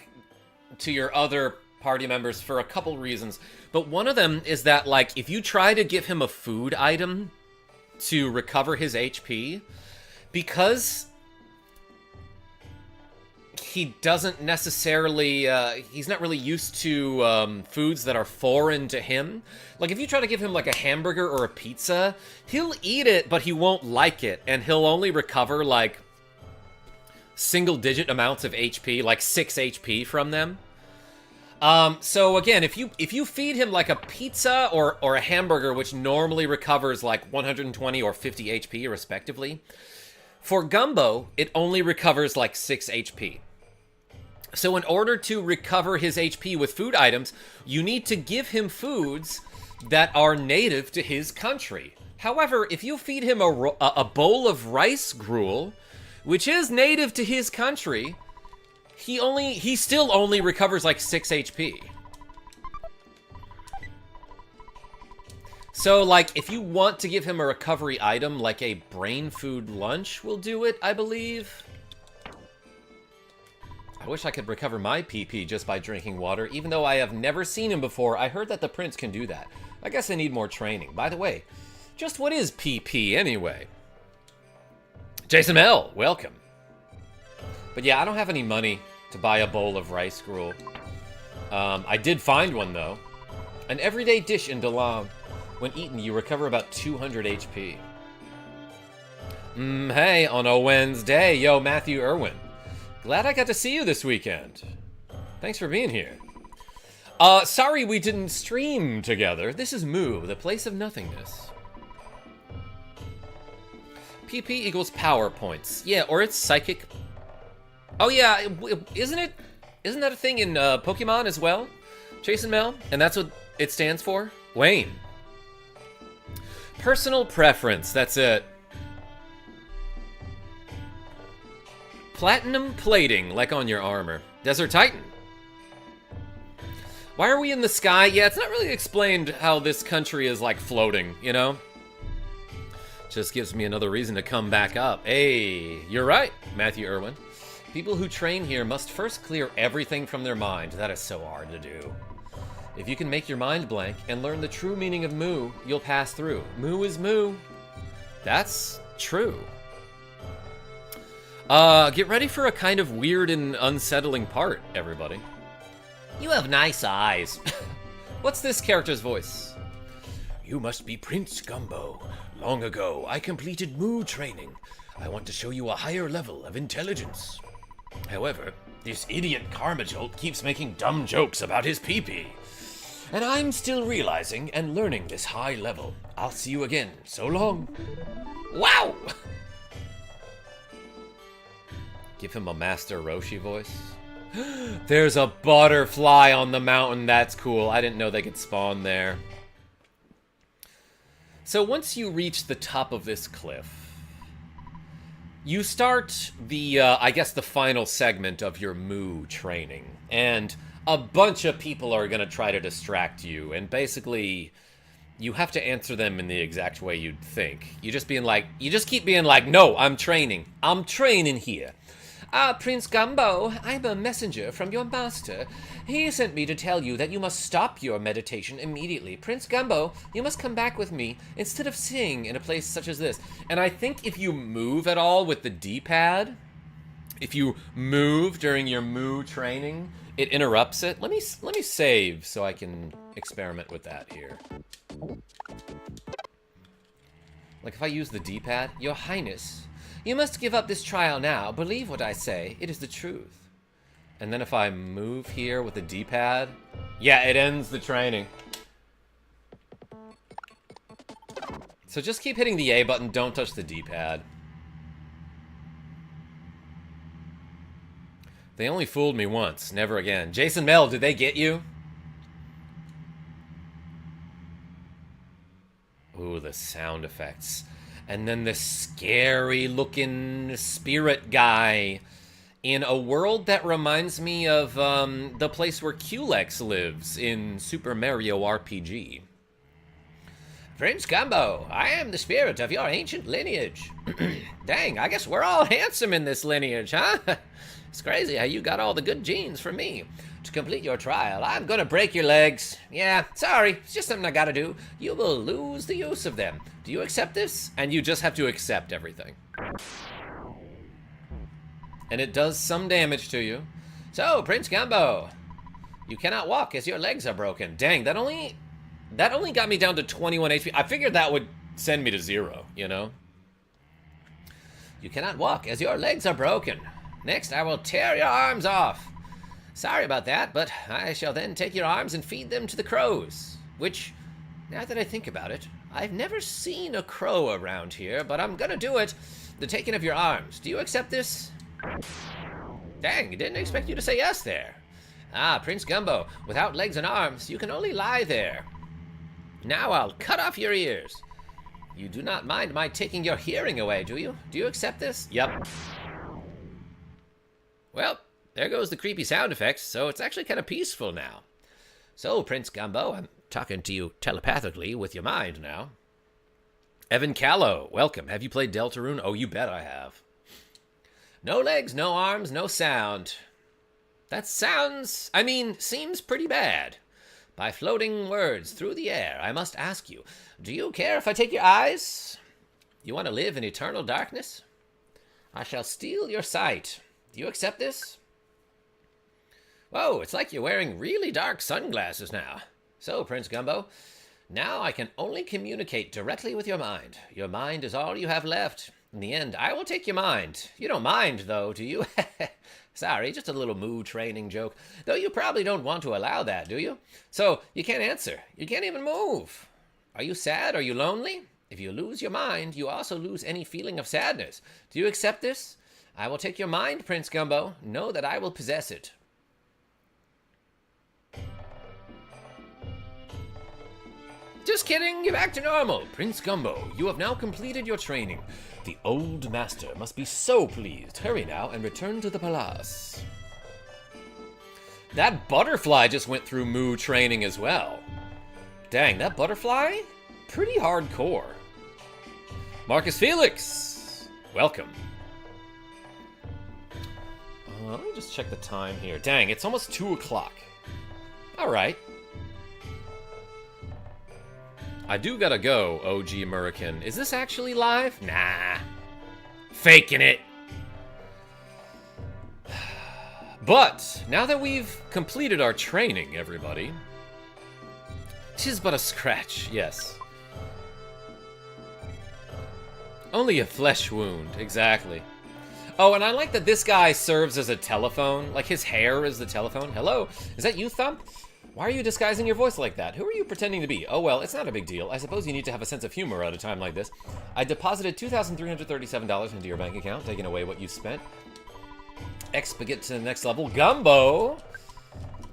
to your other party members for a couple reasons. But one of them is that, like, if you try to give him a food item to recover his HP, because he doesn't necessarily, he's not really used to foods that are foreign to him. Like, if you try to give him, like, a hamburger or a pizza, he'll eat it, but he won't like it, and he'll only recover, like, single-digit amounts of HP, like 6 HP from them. So again, if you feed him like a pizza or a hamburger, which normally recovers like 120 or 50 HP respectively, for Gumbo, it only recovers like 6 HP. So in order to recover his HP with food items, you need to give him foods that are native to his country. However, if you feed him a bowl of rice gruel, which is native to his country, he still only recovers like 6 HP. So, like, if you want to give him a recovery item, like a brain food lunch will do it, I believe. I wish I could recover my PP just by drinking water, even though I have never seen him before. I heard that the prince can do that. I guess I need more training. By the way, just what is PP anyway? Jason L, welcome. But yeah, I don't have any money to buy a bowl of rice gruel. I did find one, though. An everyday dish in Dalam. When eaten, you recover about 200 HP. Hey, on a Wednesday. Yo, Matthew Irwin. Glad I got to see you this weekend. Thanks for being here. Sorry we didn't stream together. This is Moo, the place of nothingness. PP equals power points. Yeah, or it's psychic. Oh yeah, isn't that a thing in Pokemon as well? Chase and Mel? And that's what it stands for? Wayne. Personal preference, that's it. Platinum plating, like on your armor. Desert Titan. Why are we in the sky? Yeah, it's not really explained how this country is like floating, you know? Just gives me another reason to come back up. Hey, you're right, Matthew Irwin. People who train here must first clear everything from their mind. That is so hard to do. If you can make your mind blank and learn the true meaning of Moo, you'll pass through. Moo is Moo. That's true. Get ready for a kind of weird and unsettling part, everybody. You have nice eyes. What's this character's voice? You must be Prince Gumbo. Long ago, I completed Moo training. I want to show you a higher level of intelligence. However, this idiot KarmaJolt keeps making dumb jokes about his pee-pee. And I'm still realizing and learning this high level. I'll see you again. So long. Wow! Give him a Master Roshi voice. There's a butterfly on the mountain. That's cool. I didn't know they could spawn there. So once you reach the top of this cliff, you start the, I guess the final segment of your Moo training. And a bunch of people are going to try to distract you. And basically, you have to answer them in the exact way you'd think. You just keep being like, no, I'm training. I'm training here. Prince Gumbo, I'm a messenger from your master. He sent me to tell you that you must stop your meditation immediately. Prince Gumbo, you must come back with me instead of sitting in a place such as this. And I think if you move at all with the D-pad, if you move during your Moo training, it interrupts it. Let me save so I can experiment with that here. Like if I use the D-pad, Your Highness, you must give up this trial now. Believe what I say. It is the truth. And then if I move here with the D-pad, yeah, it ends the training. So just keep hitting the A button. Don't touch the D-pad. They only fooled me once. Never again. Jason Mel, did they get you? Ooh, the sound effects. And then the scary-looking spirit guy in a world that reminds me of the place where Culex lives in Super Mario RPG. Prince Gumbo, I am the spirit of your ancient lineage. Dang, I guess we're all handsome in this lineage, huh? It's crazy how you got all the good genes from me. To complete your trial, I'm gonna break your legs. Yeah, sorry, it's just something I gotta do. You will lose the use of them. Do you accept this? And you just have to accept everything. And it does some damage to you. So, Prince Gumbo, you cannot walk as your legs are broken. Dang, that only got me down to 21 HP. I figured that would send me to 0, you know? You cannot walk as your legs are broken. Next, I will tear your arms off. Sorry about that, but I shall then take your arms and feed them to the crows. Which, now that I think about it, I've never seen a crow around here, but I'm gonna do it. The taking of your arms. Do you accept this? Dang, didn't expect you to say yes there. Ah, Prince Gumbo, without legs and arms, you can only lie there. Now I'll cut off your ears. You do not mind my taking your hearing away, do you? Do you accept this? Yep. Well, there goes the creepy sound effects, so it's actually kind of peaceful now. So, Prince Gumbo, I'm talking to you telepathically with your mind now. Evan Callow, welcome. Have you played Deltarune? Oh, you bet I have. No legs, no arms, no sound. That seems pretty bad. By floating words through the air, I must ask you, do you care if I take your eyes? You want to live in eternal darkness? I shall steal your sight. Do you accept this? Whoa, it's like you're wearing really dark sunglasses now. So, Prince Gumbo, now I can only communicate directly with your mind. Your mind is all you have left. In the end, I will take your mind. You don't mind, though, do you? Sorry, just a little mood training joke. Though you probably don't want to allow that, do you? So, you can't answer. You can't even move. Are you sad? Are you lonely? If you lose your mind, you also lose any feeling of sadness. Do you accept this? I will take your mind, Prince Gumbo. Know that I will possess it. Just kidding, you're back to normal. Prince Gumbo, you have now completed your training. The old master must be so pleased. Hurry now and return to the palace. That butterfly just went through Moo training as well. Dang, that butterfly? Pretty hardcore. Marcus Felix, welcome. Let me just check the time here. Dang, it's almost 2 o'clock. All right. I do gotta go, OG American. Is this actually live? Nah. Faking it. But, now that we've completed our training, everybody. 'Tis but a scratch, yes. Only a flesh wound, exactly. Oh, and I like that this guy serves as a telephone. Like, his hair is the telephone. Hello, is that you, Thump? Why are you disguising your voice like that? Who are you pretending to be? Oh, well, it's not a big deal. I suppose you need to have a sense of humor at a time like this. I deposited $2,337 into your bank account, taking away what you spent. Get to the next level. Gumbo!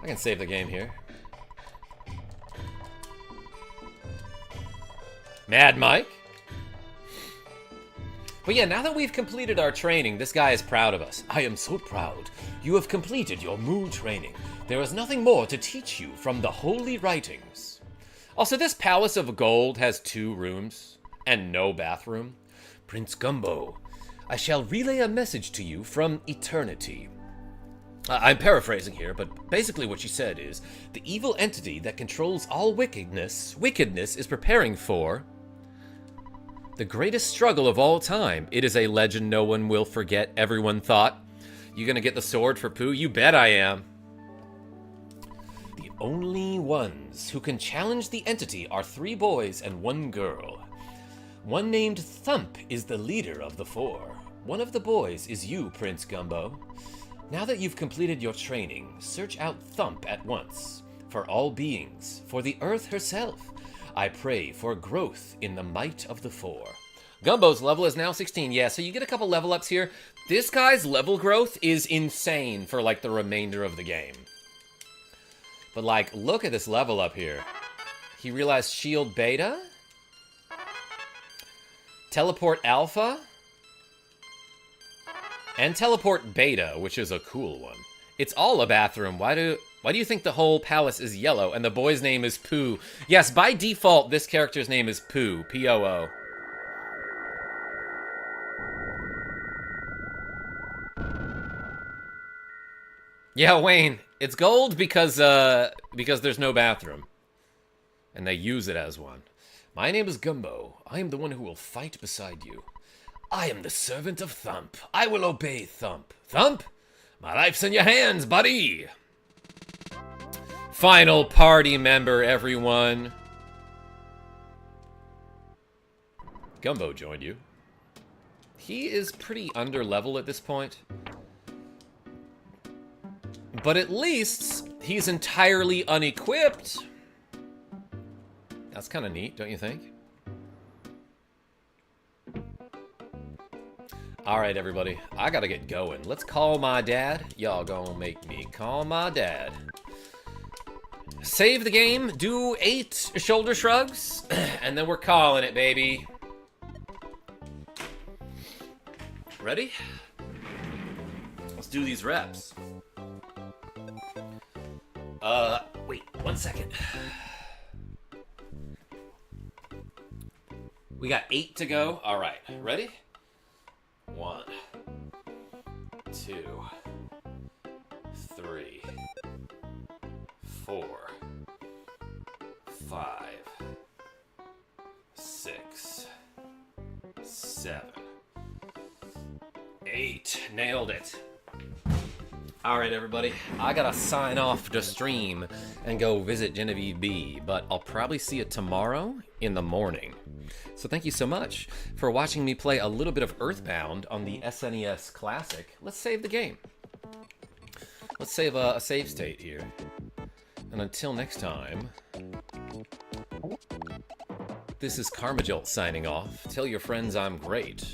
I can save the game here. Mad Mike? But yeah, now that we've completed our training, this guy is proud of us. I am so proud. You have completed your Moo training. There is nothing more to teach you from the holy writings. Also, this Palace of Gold has 2 rooms and no bathroom. Prince Gumbo, I shall relay a message to you from eternity. I'm paraphrasing here, but basically what she said is, the evil entity that controls all wickedness is preparing for the greatest struggle of all time. It is a legend no one will forget, everyone thought. You gonna get the sword for Pooh? You bet I am. The only ones who can challenge the entity are 3 boys and 1 girl. One named Thump is the leader of the 4. One of the boys is you, Prince Gumbo. Now that you've completed your training, search out Thump at once. For all beings, for the Earth herself, I pray for growth in the might of the 4. Gumbo's level is now 16. Yeah, so you get a couple level ups here. This guy's level growth is insane for, like, the remainder of the game. But, like, look at this level up here. He realized Shield Beta? Teleport Alpha? And Teleport Beta, which is a cool one. It's all a bathroom. Why do you think the whole palace is yellow and the boy's name is Pooh? Yes, by default, this character's name is Pooh. P-O-O. Yeah, Wayne, It's gold because there's no bathroom. And they use it as one. My name is Gumbo. I am the one who will fight beside you. I am the servant of Thump. I will obey Thump. Thump? My life's in your hands, buddy! Final party member, everyone. Gumbo joined you. He is pretty under level at this point. But at least he's entirely unequipped. That's kind of neat, don't you think? All right, everybody. I gotta get going. Let's call my dad. Y'all gonna make me call my dad. Save the game, do 8 shoulder shrugs, and then we're calling it, baby. Ready? Let's do these reps. Wait, 1 second. We got 8 to go. All right, ready? 1, 2, 3, 4, 5, 6, 7, 8. Nailed it. All right, everybody. I gotta sign off the stream and go visit Genevieve B, but I'll probably see you tomorrow in the morning. So thank you so much for watching me play a little bit of EarthBound on the SNES Classic. Let's save the game. Let's save a save state here. And until next time, this is KarmaJolt signing off. Tell your friends I'm great.